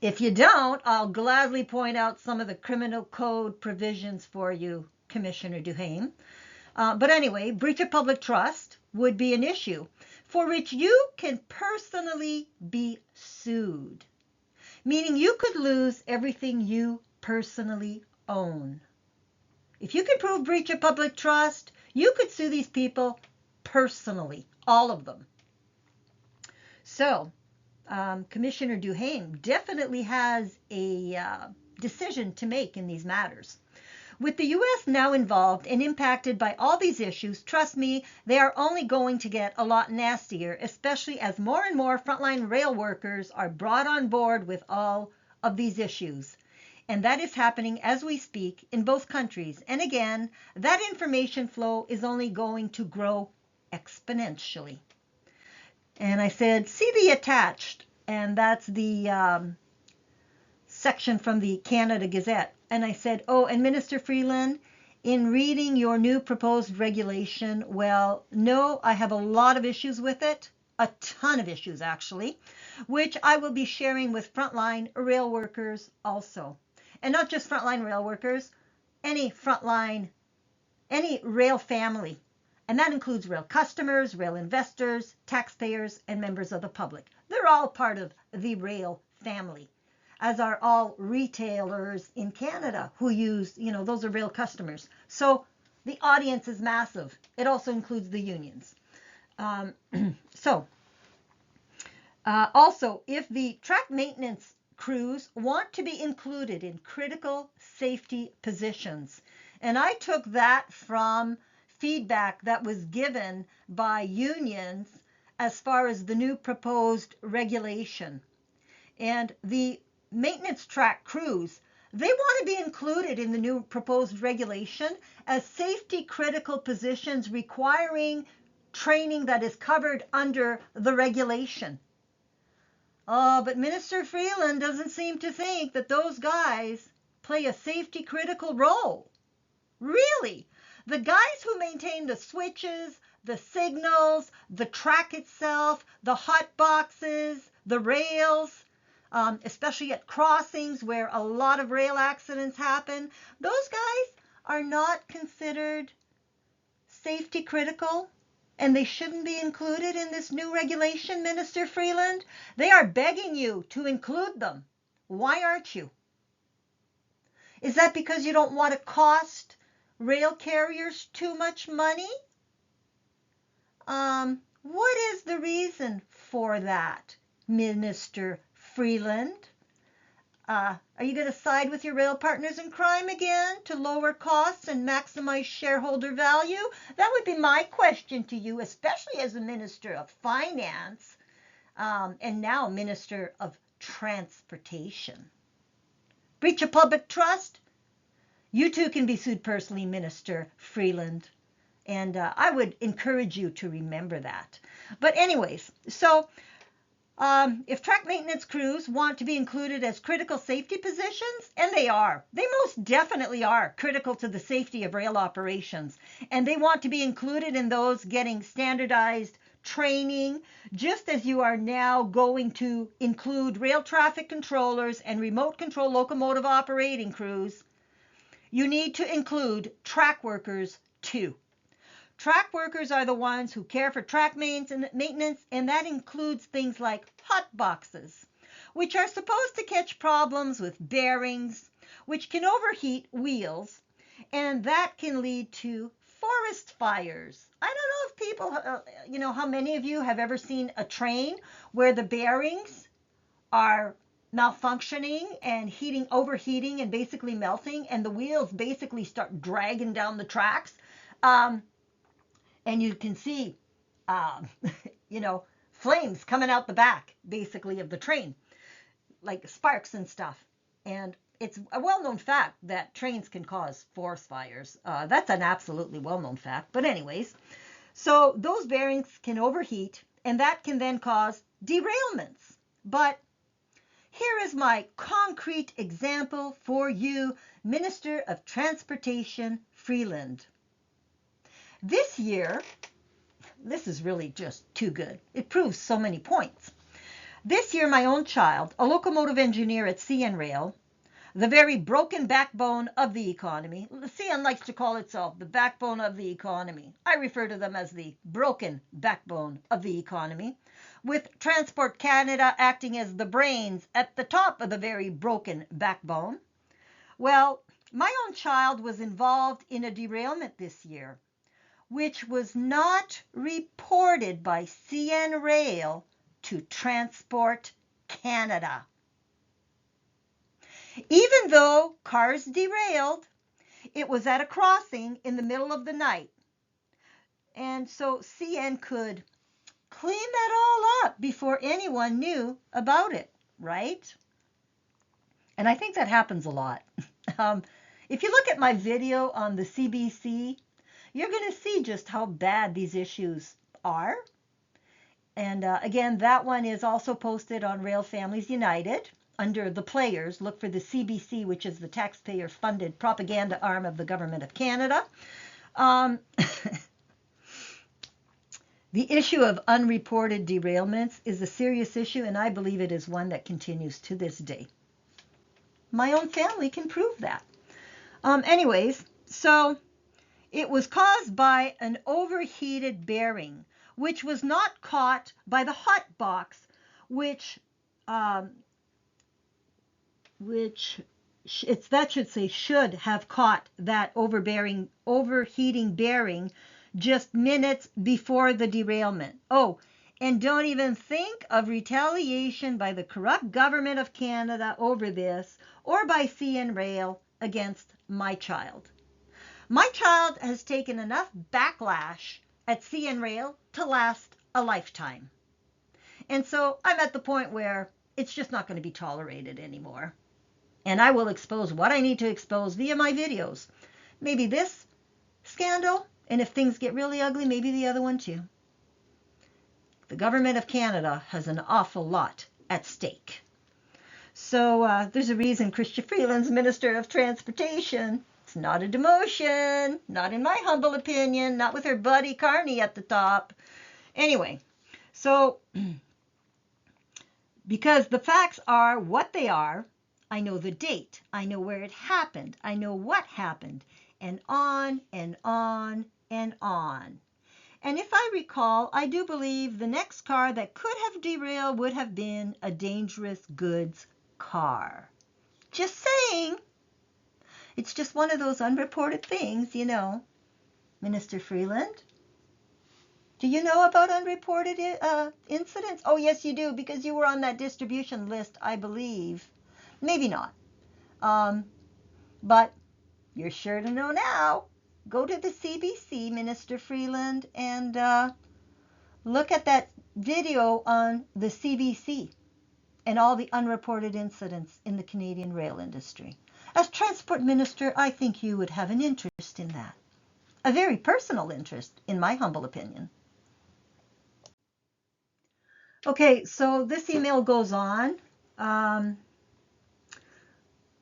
If you don't, I'll gladly point out some of the criminal code provisions for you, Commissioner Duhaime. But anyway, breach of public trust would be an issue for which you can personally be sued, meaning you could lose everything you personally own. If you can prove breach of public trust, you could sue these people personally, all of them. So, Commissioner Duhaime definitely has a decision to make in these matters. With the U.S. now involved and impacted by all these issues, trust me, they are only going to get a lot nastier, especially as more and more frontline rail workers are brought on board with all of these issues. And that is happening as we speak in both countries. And again, that information flow is only going to grow exponentially. And I said, see the attached, and that's the section from the Canada Gazette. And I said, oh, and Minister Freeland, in reading your new proposed regulation, well, no, I have a lot of issues with it, a ton of issues actually, which I will be sharing with frontline rail workers also. And not just frontline rail workers, any rail family. And that includes rail customers, rail investors, taxpayers, and members of the public. They're all part of the rail family, as are all retailers in Canada who use, those are rail customers. So the audience is massive. It also includes the unions. Also, if the track maintenance crews want to be included in critical safety positions, and I took that from feedback that was given by unions as far as the new proposed regulation. And the maintenance track crews, they want to be included in the new proposed regulation as safety critical positions requiring training that is covered under the regulation. Oh, but Minister Freeland doesn't seem to think that those guys play a safety critical role. Really? The guys who maintain the switches, the signals, the track itself, the hot boxes, the rails, especially at crossings where a lot of rail accidents happen, those guys are not considered safety critical, and they shouldn't be included in this new regulation, Minister Freeland. They are begging you to include them. Why aren't you? Is that because you don't want to cost rail carriers too much money? What is the reason for that, Minister Freeland? Are you going to side with your rail partners in crime again to lower costs and maximize shareholder value? That would be my question to you, especially as a Minister of Finance and now Minister of Transportation. Breach of public trust? You too can be sued personally, Minister Freeland. And I would encourage you to remember that. But anyways, so if track maintenance crews want to be included as critical safety positions, and they most definitely are critical to the safety of rail operations, and they want to be included in those getting standardized training, just as you are now going to include rail traffic controllers and remote control locomotive operating crews, you need to include track workers too. Track workers are the ones who care for track maintenance, and that includes things like hot boxes, which are supposed to catch problems with bearings, which can overheat wheels, and that can lead to forest fires. I don't know if people, how many of you have ever seen a train where the bearings are malfunctioning and overheating and basically melting, and the wheels basically start dragging down the tracks. And you can see, flames coming out the back, basically, of the train, like sparks and stuff. And it's a well-known fact that trains can cause forest fires. That's an absolutely well-known fact. But anyways, so those bearings can overheat, and that can then cause derailments. But here is my concrete example for you, Minister of Transportation Freeland. This year, this is really just too good. It proves so many points. This year, my own child, a locomotive engineer at CN Rail, the very broken backbone of the economy. CN likes to call itself the backbone of the economy. I refer to them as the broken backbone of the economy, with Transport Canada acting as the brains at the top of the very broken backbone. Well, my own child was involved in a derailment this year, which was not reported by CN Rail to Transport Canada. Even though cars derailed, it was at a crossing in the middle of the night. And so CN could clean that all up before anyone knew about it, right? And I think that happens a lot. If you look at my video on the CBC, you're going to see just how bad these issues are. And again, that one is also posted on Rail Families United under the players. Look for the CBC, which is the taxpayer-funded propaganda arm of the Government of Canada. The issue of unreported derailments is a serious issue, and I believe it is one that continues to this day. My own family can prove that. Anyways, so it was caused by an overheated bearing, which was not caught by the hot box, which should have caught that overheating bearing just minutes before the derailment. Oh, and don't even think of retaliation by the corrupt Government of Canada over this, or by CN Rail against my child. My child has taken enough backlash at CN Rail to last a lifetime. And so I'm at the point where it's just not going to be tolerated anymore. And I will expose what I need to expose via my videos. Maybe this scandal, and if things get really ugly, maybe the other one too. The government of Canada has an awful lot at stake. So there's a reason Chrystia Freeland's Minister of Transportation. It's not a demotion, not in my humble opinion, not with her buddy Carney at the top. Anyway, so because the facts are what they are, I know the date, I know where it happened, I know what happened, and on and on and on. And if I recall, I do believe the next car that could have derailed would have been a dangerous goods car. Just saying. It's just one of those unreported things, you know. Minister Freeland, do you know about unreported incidents? Oh, yes, you do, because you were on that distribution list, I believe. Maybe not. But you're sure to know now. Go to the CBC, Minister Freeland, and look at that video on the CBC and all the unreported incidents in the Canadian rail industry. As Transport Minister, I think you would have an interest in that. A very personal interest, in my humble opinion. Okay, so this email goes on.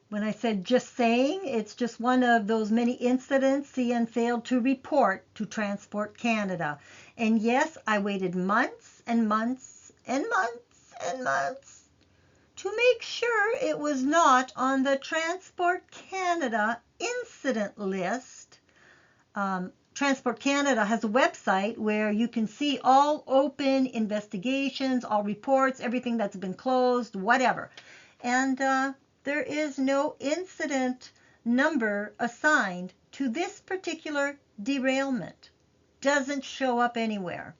When I said just saying, it's just one of those many incidents CN failed to report to Transport Canada. And yes, I waited months and months and months and months to make sure it was not on the Transport Canada incident list. Transport Canada has a website where you can see all open investigations, all reports, everything that's been closed, whatever. And there is no incident number assigned to this particular derailment. Doesn't show up anywhere.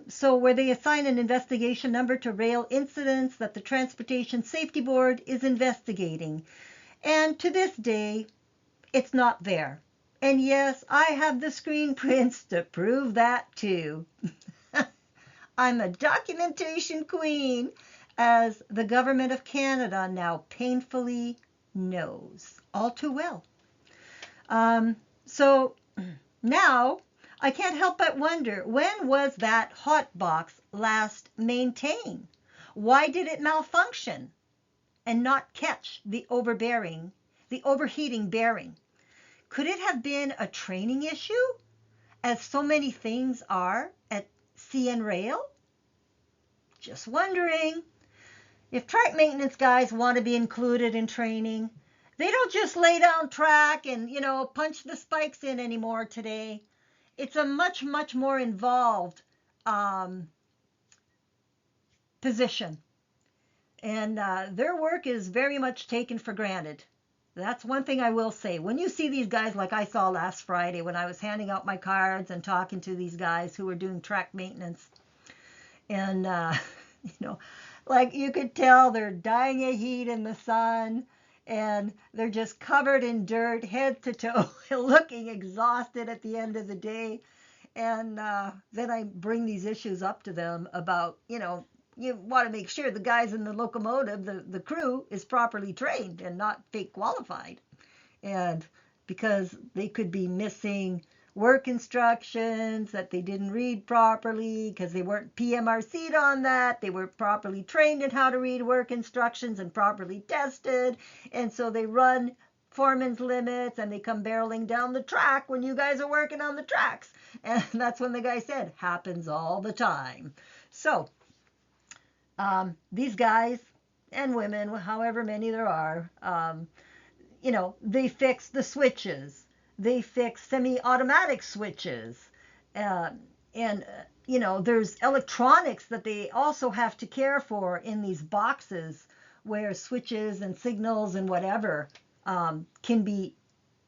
So where they assign an investigation number to rail incidents that the Transportation Safety Board is investigating. And to this day, it's not there. And yes, I have the screen prints to prove that too. I'm a documentation queen, as the Government of Canada now painfully knows all too well. So now I can't help but wonder, when was that hot box last maintained? Why did it malfunction and not catch the overheating bearing? Could it have been a training issue, as so many things are at CN Rail? Just wondering. If track maintenance guys want to be included in training, they don't just lay down track and, punch the spikes in anymore today. It's a much, much more involved position. And their work is very much taken for granted. That's one thing I will say. When you see these guys like I saw last Friday when I was handing out my cards and talking to these guys who were doing track maintenance, and, like you could tell they're dying of heat in the sun, and they're just covered in dirt, head to toe, looking exhausted at the end of the day. And then I bring these issues up to them about, you want to make sure the guys in the locomotive, the crew, is properly trained and not fake qualified. And because they could be missing work instructions that they didn't read properly because they weren't PMRC'd on that. They were properly trained in how to read work instructions and properly tested. And so they run foreman's limits and they come barreling down the track when you guys are working on the tracks. And that's when the guy said, happens all the time. So these guys and women, however many there are, they fix the switches. They fix semi-automatic switches. There's electronics that they also have to care for in these boxes where switches and signals and whatever can be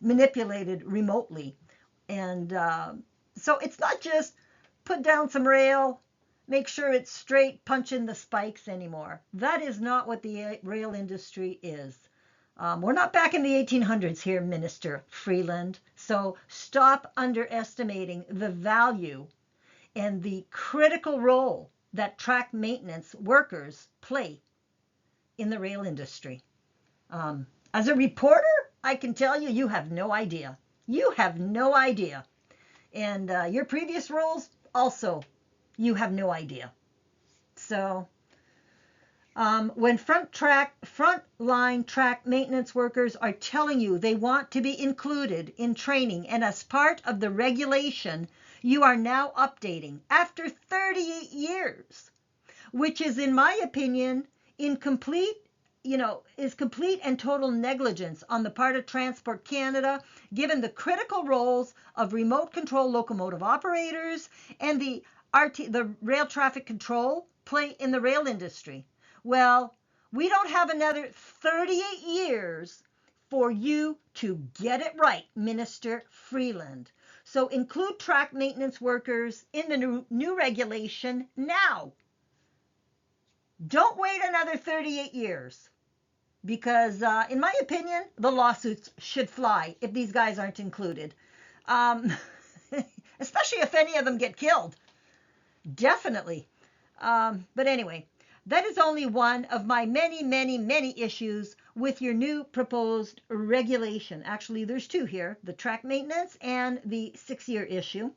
manipulated remotely. And so it's not just put down some rail, make sure it's straight, punch in the spikes anymore. That is not what the rail industry is. We're not back in the 1800s here, Minister Freeland. So stop underestimating the value and the critical role that track maintenance workers play in the rail industry. As a reporter, I can tell you, you have no idea. You have no idea. And your previous roles, also, you have no idea. So when frontline track maintenance workers are telling you they want to be included in training and as part of the regulation you are now updating after 38 years, which is, in my opinion, incomplete, is complete and total negligence on the part of Transport Canada, given the critical roles of remote control locomotive operators and the rail traffic control play in the rail industry. Well, we don't have another 38 years for you to get it right, Minister Freeland. So include track maintenance workers in the new regulation now. Don't wait another 38 years because, in my opinion, the lawsuits should fly if these guys aren't included, especially if any of them get killed. Definitely. But anyway, that is only one of my many, many, many issues with your new proposed regulation. Actually, there's two here, the track maintenance and the 6-year issue,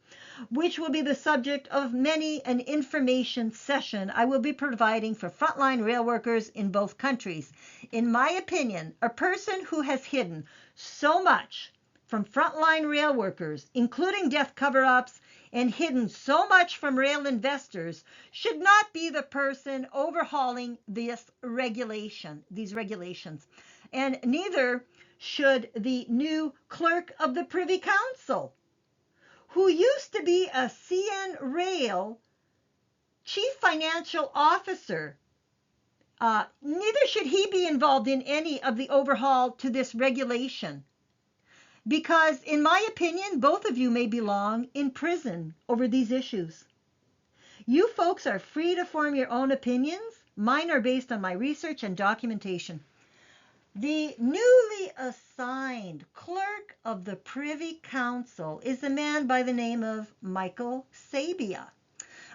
which will be the subject of many an information session I will be providing for frontline rail workers in both countries. In my opinion, a person who has hidden so much from frontline rail workers, including death cover-ups, and hidden so much from rail investors should not be the person overhauling these regulations. And neither should the new clerk of the Privy Council, who used to be a CN Rail chief financial officer. Neither should he be involved in any of the overhaul to this regulation. Because, in my opinion, both of you may belong in prison over these issues. You folks are free to form your own opinions. Mine are based on my research and documentation. The newly assigned clerk of the Privy Council is a man by the name of Michael Sabia.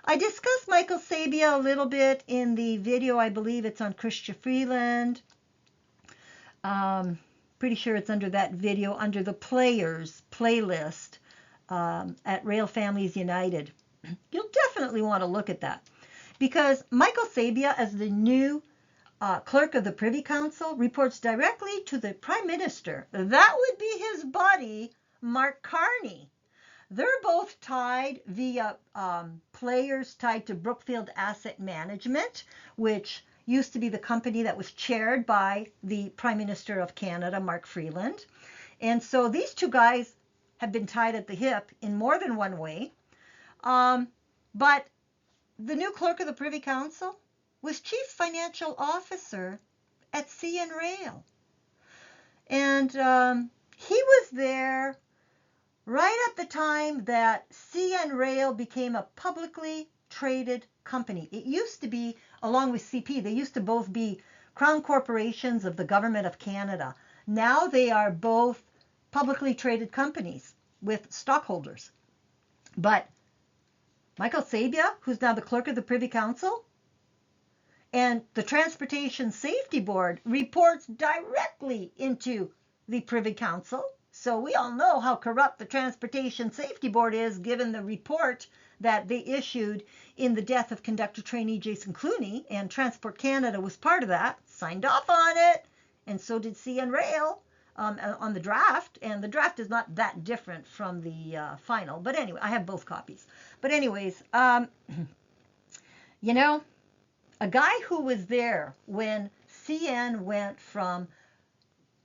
I discussed Michael Sabia a little bit in the video. I believe it's on Chrystia Freeland. Pretty sure it's under that video, under the players playlist at Rail Families United. You'll definitely want to look at that, because Michael Sabia, as the new clerk of the Privy Council, reports directly to the Prime Minister. That would be his buddy, Mark Carney. They're both tied via players tied to Brookfield Asset Management, which used to be the company that was chaired by the Prime Minister of Canada, Mark Freeland. And so these two guys have been tied at the hip in more than one way. But the new clerk of the Privy Council was chief financial officer at CN Rail. And he was there right at the time that CN Rail became a publicly traded company. It used to be, along with CP, they used to both be crown corporations of the government of Canada. Now they are both publicly traded companies with stockholders. But Michael Sabia, who's now the clerk of the Privy Council, and the Transportation Safety Board reports directly into the Privy Council. So we all know how corrupt the Transportation Safety Board is, given the report that they issued in the death of conductor trainee Jason Clooney, and Transport Canada was part of that, signed off on it, and so did CN Rail on the draft, and the draft is not that different from the final. But anyway, I have both copies. But anyways, you know, a guy who was there when CN went from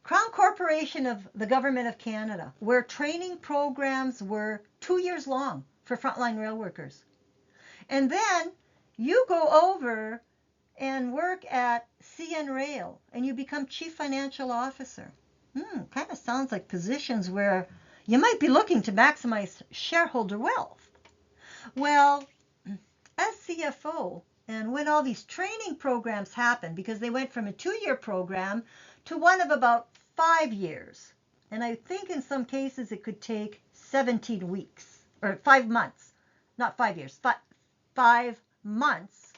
Crown Corporation of the Government of Canada, where training programs were 2 years long for frontline rail workers. And then you go over and work at CN Rail and you become chief financial officer. Kind of sounds like positions where you might be looking to maximize shareholder wealth. Well, as CFO, and when all these training programs happened, because they went from a 2-year program to one of about 5 years. And I think in some cases it could take 17 weeks, or 5 months, not 5 years, 5 months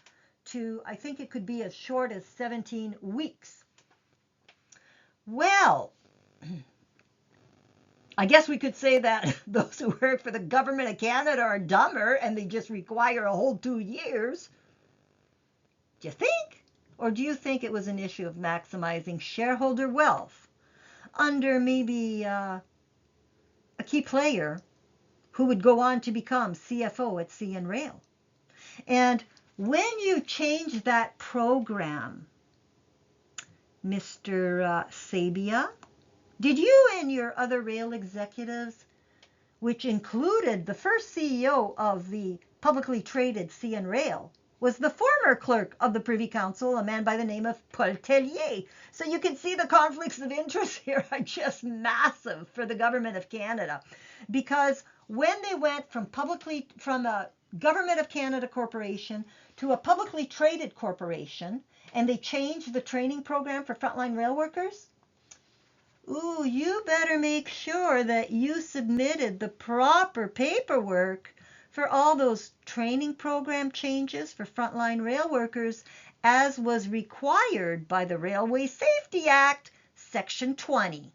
to, I think it could be as short as 17 weeks. Well, I guess we could say that those who work for the government of Canada are dumber and they just require a whole 2 years. Do you think? Or do you think it was an issue of maximizing shareholder wealth under maybe a key player who would go on to become CFO at CN Rail? And when you change that program, Mr. Sabia, did you and your other rail executives, which included the first CEO of the publicly traded CN Rail, was the former clerk of the Privy Council, a man by the name of Paul Tellier. So you can see the conflicts of interest here are just massive for the government of Canada, because when they went from a Government of Canada corporation to a publicly traded corporation, and they changed the training program for frontline rail workers, ooh, you better make sure that you submitted the proper paperwork for all those training program changes for frontline rail workers, as was required by the Railway Safety Act, Section 20.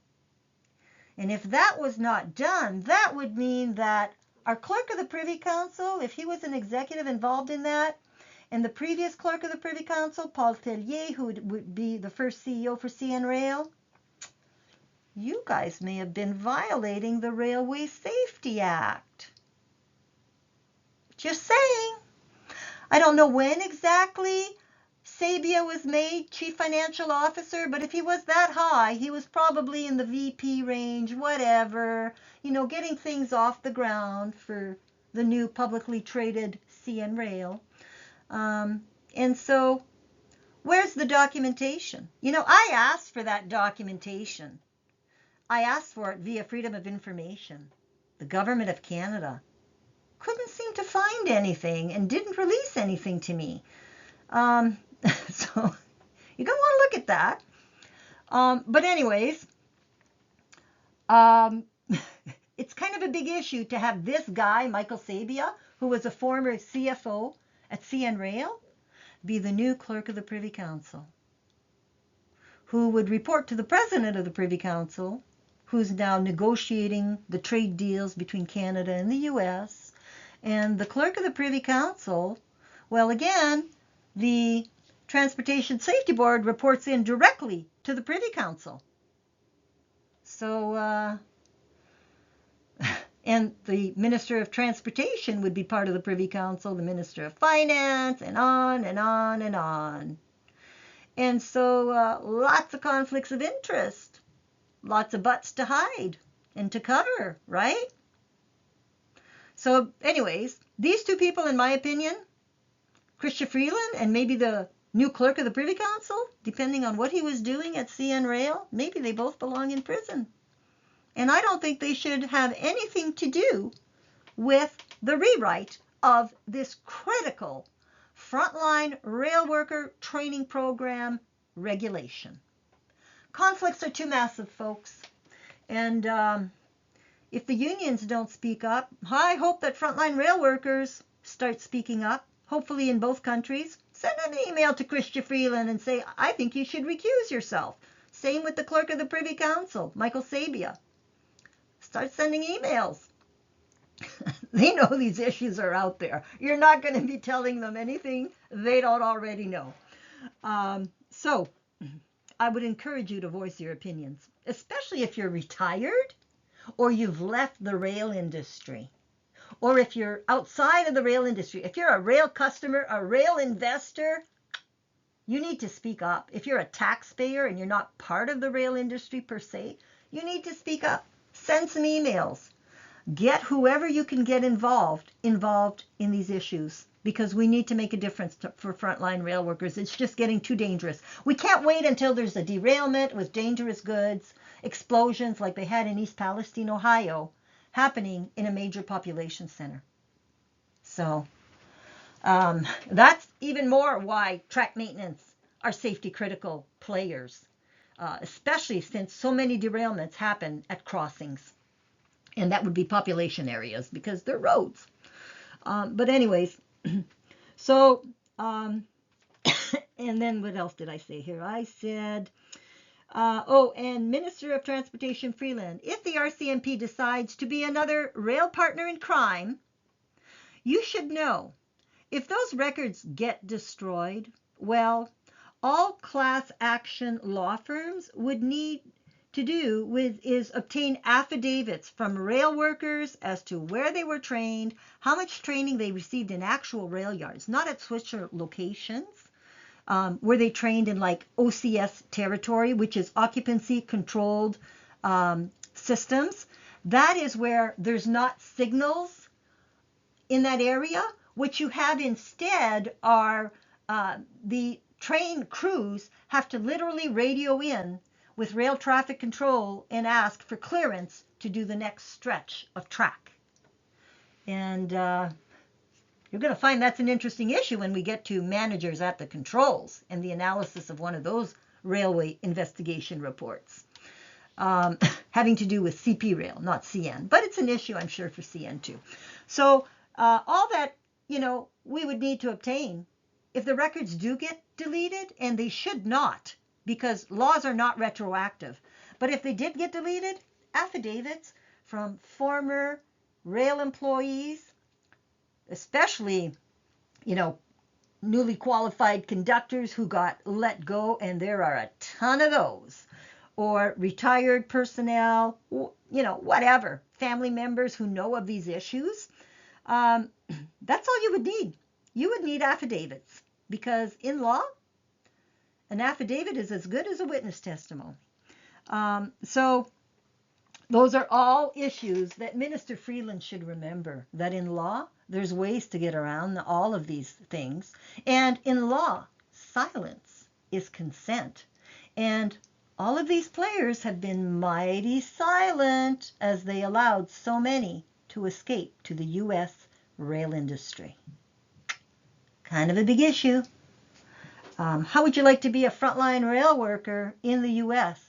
And if that was not done, that would mean that our clerk of the Privy Council, if he was an executive involved in that, and the previous clerk of the Privy Council, Paul Tellier, who would be the first CEO for CN Rail, you guys may have been violating the Railway Safety Act. Just saying. I don't know when exactly Sabia was made Chief Financial Officer, but if he was that high, he was probably in the VP range, whatever, getting things off the ground for the new publicly traded CN Rail. And so, where's the documentation? I asked for that documentation. I asked for it via Freedom of Information. The Government of Canada couldn't seem to find anything and didn't release anything to me. So you're going to want to look at that. But anyways, it's kind of a big issue to have this guy, Michael Sabia, who was a former CFO at CN Rail, be the new clerk of the Privy Council, who would report to the president of the Privy Council, who's now negotiating the trade deals between Canada and the US. And the clerk of the Privy Council, well, again, the Transportation Safety Board reports in directly to the Privy Council. So, and the Minister of Transportation would be part of the Privy Council, the Minister of Finance, and on and on and on. And so lots of conflicts of interest, lots of butts to hide and to cover, right? So anyways, these two people, in my opinion, Chrystia Freeland and maybe the new clerk of the Privy Council, depending on what he was doing at CN Rail, maybe they both belong in prison. And I don't think they should have anything to do with the rewrite of this critical frontline rail worker training program regulation. Conflicts are too massive, folks. And if the unions don't speak up, I hope that frontline rail workers start speaking up, hopefully in both countries. Send an email to Chrystia Freeland and say, I think you should recuse yourself. Same with the clerk of the Privy Council, Michael Sabia. Start sending emails. They know these issues are out there. You're not going to be telling them anything they don't already know. So I would encourage you to voice your opinions, especially if you're retired or you've left the rail industry, or if you're outside of the rail industry. If you're a rail customer, a rail investor, you need to speak up. If you're a taxpayer and you're not part of the rail industry per se, you need to speak up. Send some emails. Get whoever you can get involved in these issues, because we need to make a difference for frontline rail workers. It's just getting too dangerous. We can't wait until there's a derailment with dangerous goods, explosions like they had in East Palestine, Ohio, happening in a major population center. So that's even more why track maintenance are safety critical players, especially since so many derailments happen at crossings. And that would be population areas because they're roads. But anyways, so And then what else did I say here? I said, and Minister of Transportation Freeland, if the RCMP decides to be another rail partner in crime, you should know if those records get destroyed, well, all class action law firms would need to do is obtain affidavits from rail workers as to where they were trained, how much training they received in actual rail yards, not at switcher locations. Were they trained in like OCS territory, which is occupancy controlled systems? That is where there's not signals in that area. What you have instead are the train crews have to literally radio in with rail traffic control and ask for clearance to do the next stretch of track. And you're going to find that's an interesting issue when we get to managers at the controls and the analysis of one of those railway investigation reports, having to do with CP rail, not CN. But it's an issue, I'm sure, for CN too. So all that, we would need to obtain if the records do get deleted, and they should not, because laws are not retroactive. But if they did get deleted, affidavits from former rail employees, especially, newly qualified conductors who got let go, and there are a ton of those, or retired personnel, whatever, family members who know of these issues, that's all you would need. You would need affidavits, because in law, an affidavit is as good as a witness testimony. So those are all issues that Minister Freeland should remember, that in law, there's ways to get around all of these things. And in law, silence is consent. And all of these players have been mighty silent as they allowed so many to escape to the U.S. rail industry. Kind of a big issue. How would you like to be a frontline rail worker in the U.S.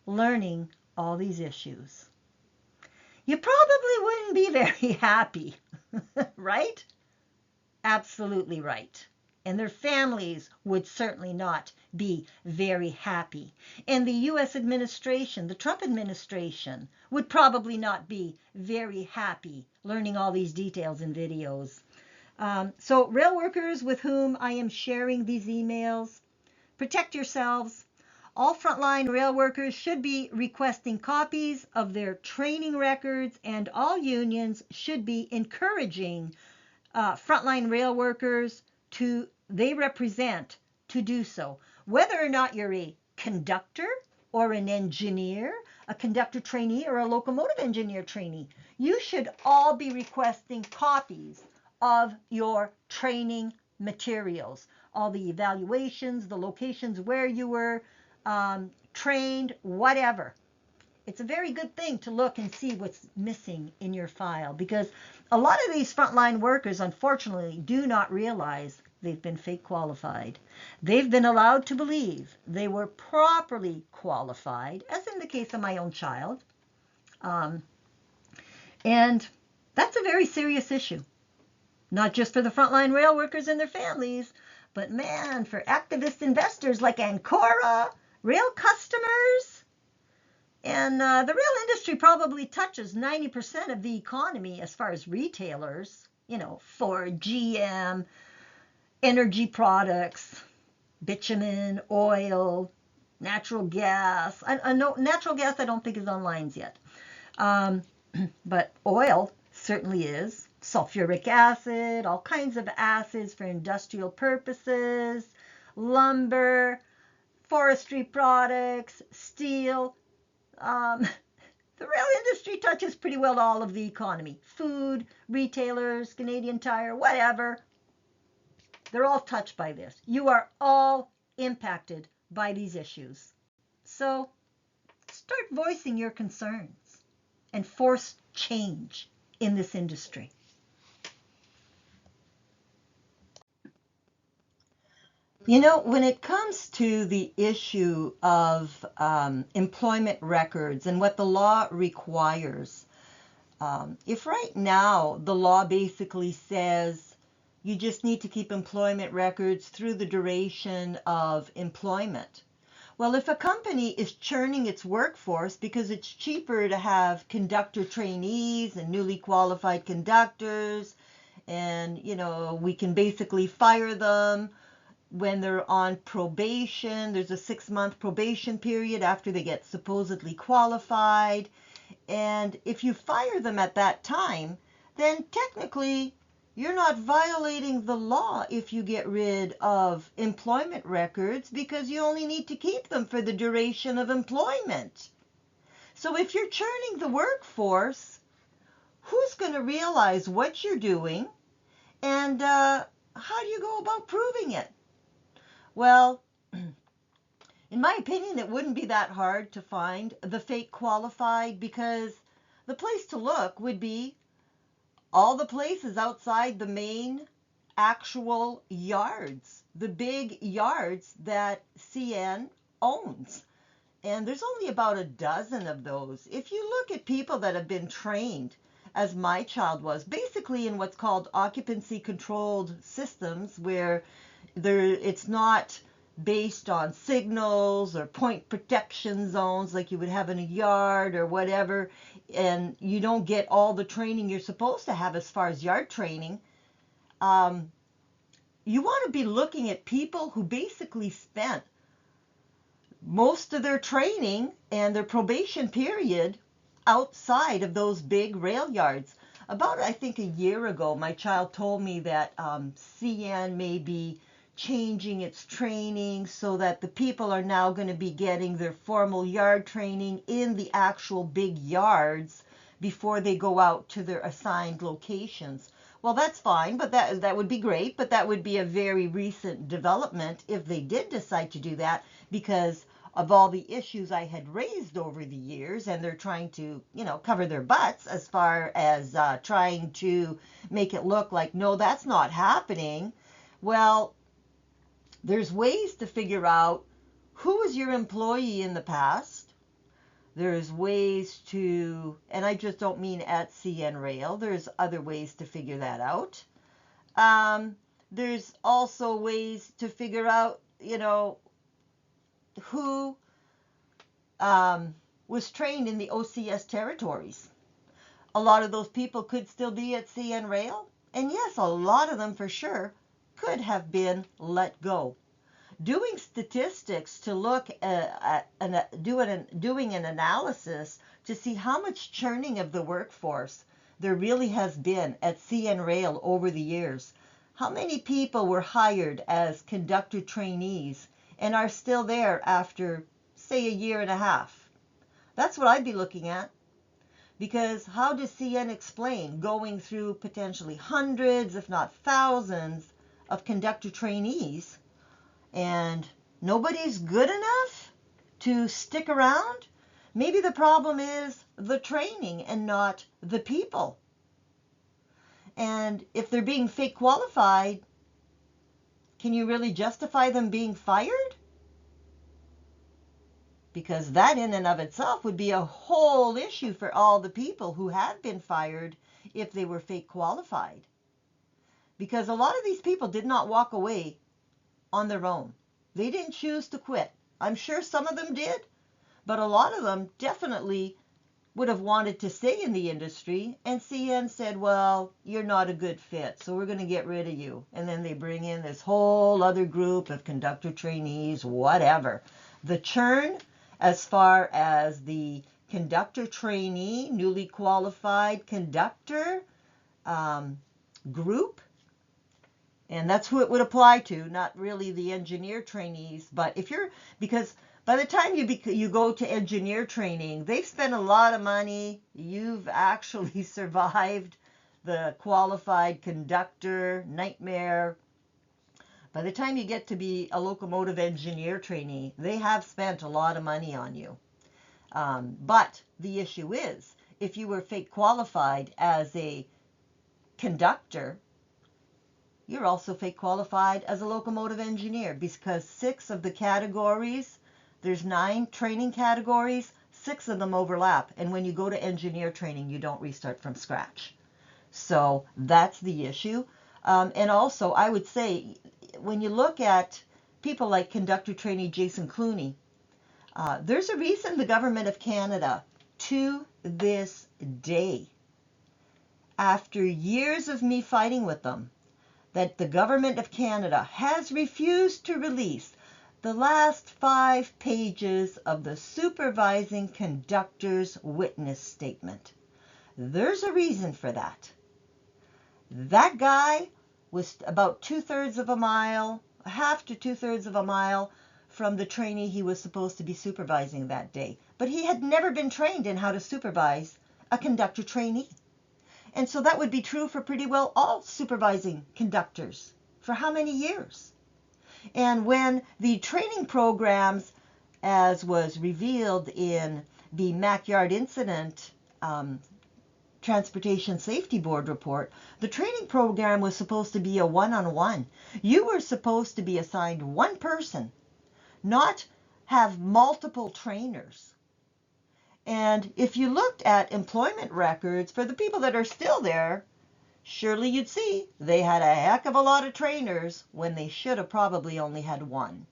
learning all these issues? You probably wouldn't be very happy, right? Absolutely right. And their families would certainly not be very happy. And the U.S. administration, the Trump administration, would probably not be very happy learning all these details and videos. So rail workers with whom I am sharing these emails, protect yourselves. All frontline rail workers should be requesting copies of their training records, and all unions should be encouraging frontline rail workers they represent to do so. Whether or not you're a conductor or an engineer, a conductor trainee or a locomotive engineer trainee, you should all be requesting copies of your training materials, all the evaluations, the locations where you were trained, whatever. It's a very good thing to look and see what's missing in your file, because a lot of these frontline workers, unfortunately, do not realize they've been fake qualified. They've been allowed to believe they were properly qualified, as in the case of my own child. And that's a very serious issue, not just for the frontline rail workers and their families, but man, for activist investors like Ancora, rail customers, and the rail industry probably touches 90% of the economy as far as retailers, Ford, GM, energy products, bitumen, oil, natural gas. I know natural gas I don't think is on lines yet. But oil certainly is. Sulfuric acid, all kinds of acids for industrial purposes, lumber, forestry products, steel. The rail industry touches pretty well all of the economy. Food, retailers, Canadian Tire, whatever. They're all touched by this. You are all impacted by these issues. So start voicing your concerns and force change in this industry. When it comes to the issue of employment records and what the law requires, if right now the law basically says You just need to keep employment records through the duration of employment. Well, if a company is churning its workforce because it's cheaper to have conductor trainees and newly qualified conductors, and we can basically fire them when they're on probation. There's a 6-month probation period after they get supposedly qualified. And if you fire them at that time, then technically you're not violating the law if you get rid of employment records, because you only need to keep them for the duration of employment. So if you're churning the workforce, who's going to realize what you're doing, and how do you go about proving it? Well, in my opinion, it wouldn't be that hard to find the fake qualified, because the place to look would be all the places outside the main actual yards, the big yards that CN owns. And there's only about a dozen of those. If you look at people that have been trained, as my child was, basically in what's called occupancy controlled systems, where it's not based on signals or point protection zones like you would have in a yard or whatever, and you don't get all the training you're supposed to have as far as yard training. You want to be looking at people who basically spent most of their training and their probation period outside of those big rail yards. About, I think, a year ago, my child told me that CN may be changing its training so that the people are now going to be getting their formal yard training in the actual big yards before they go out to their assigned locations. Well, that's fine, but that would be great, but that would be a very recent development if they did decide to do that, because of all the issues I had raised over the years, and they're trying to, cover their butts as far as trying to make it look like, no, that's not happening. Well, there's ways to figure out who was your employee in the past. There's ways to, and I just don't mean at CN Rail, there's other ways to figure that out. There's also ways to figure out, who was trained in the OCS territories. A lot of those people could still be at CN Rail, and yes, a lot of them for sure could have been let go. Doing statistics to look at doing an analysis to see how much churning of the workforce there really has been at CN Rail over the years. How many people were hired as conductor trainees and are still there after, say, a year and a half? That's what I'd be looking at. Because how does CN explain going through potentially hundreds, if not thousands, of conductor trainees, and nobody's good enough to stick around? Maybe the problem is the training and not the people. And if they're being fake qualified, can you really justify them being fired? Because that in and of itself would be a whole issue for all the people who have been fired if they were fake qualified. Because a lot of these people did not walk away on their own. They didn't choose to quit. I'm sure some of them did, but a lot of them definitely would have wanted to stay in the industry, and CN said, well, you're not a good fit, so we're going to get rid of you. And then they bring in this whole other group of conductor trainees, whatever. The churn, as far as the conductor trainee, newly qualified conductor group, and that's who it would apply to, not really the engineer trainees. But because by the time you go to engineer training, they've spent a lot of money. You've actually survived the qualified conductor nightmare. By the time you get to be a locomotive engineer trainee, they have spent a lot of money on you. But the issue is, if you were fake qualified as a conductor, you're also fake qualified as a locomotive engineer, because 6 of the categories, there's 9 training categories, 6 of them overlap. And when you go to engineer training, you don't restart from scratch. So that's the issue. And also, I would say, when you look at people like conductor trainee Jason Clooney, there's a reason the government of Canada, to this day, after years of me fighting with them, that the government of Canada has refused to release the last 5 pages of the supervising conductor's witness statement. There's a reason for that. That guy was about 2/3 of a mile, half to 2/3 of a mile from the trainee he was supposed to be supervising that day. But he had never been trained in how to supervise a conductor trainee. And so that would be true for pretty well all supervising conductors. For how many years? And when the training programs, as was revealed in the Mackyard Incident Transportation Safety Board report, the training program was supposed to be a one-on-one. You were supposed to be assigned one person, not have multiple trainers. And if you looked at employment records for the people that are still there, surely you'd see they had a heck of a lot of trainers when they should have probably only had one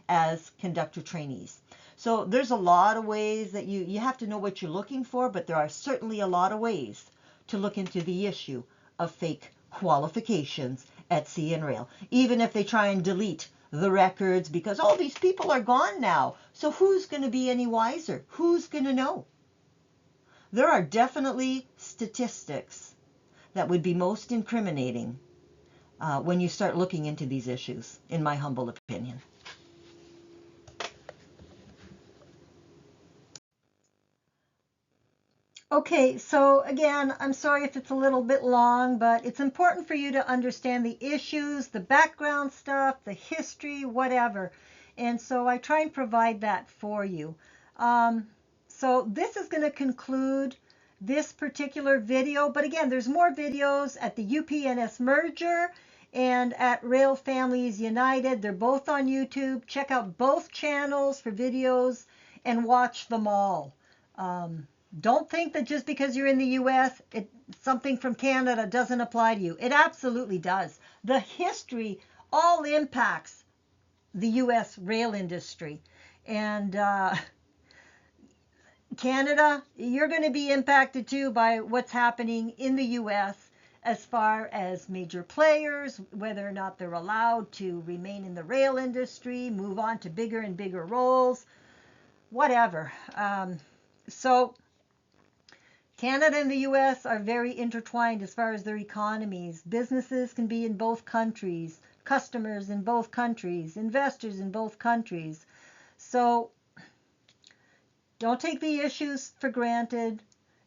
as conductor trainees. So there's a lot of ways that you have to know what you're looking for, but there are certainly a lot of ways to look into the issue of fake qualifications at sea and rail, even if they try and delete the records because, oh, these people are gone now. So who's going to be any wiser? Who's going to know? There are definitely statistics that would be most incriminating when you start looking into these issues, in my humble opinion. Okay, so again, I'm sorry if it's a little bit long, but it's important for you to understand the issues, the background stuff, the history, whatever. And so I try and provide that for you. So this is going to conclude this particular video. But again, there's more videos at the UP-NS merger and at Rail Families United. They're both on YouTube. Check out both channels for videos and watch them all. Don't think that just because you're in the U.S., something from Canada doesn't apply to you. It absolutely does. The history all impacts the U.S. rail industry. And Canada, you're going to be impacted too by what's happening in the U.S. as far as major players, whether or not they're allowed to remain in the rail industry, move on to bigger and bigger roles, whatever. So Canada and the U.S. are very intertwined as far as their economies. Businesses can be in both countries, customers in both countries, investors in both countries. So don't take the issues for granted.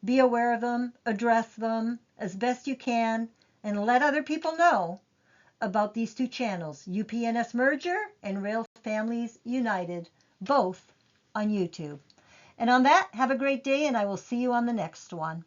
Be aware of them, address them as best you can, and let other people know about these two channels, UP-NS Merger and Rail Families United, both on YouTube. And on that, have a great day, and I will see you on the next one.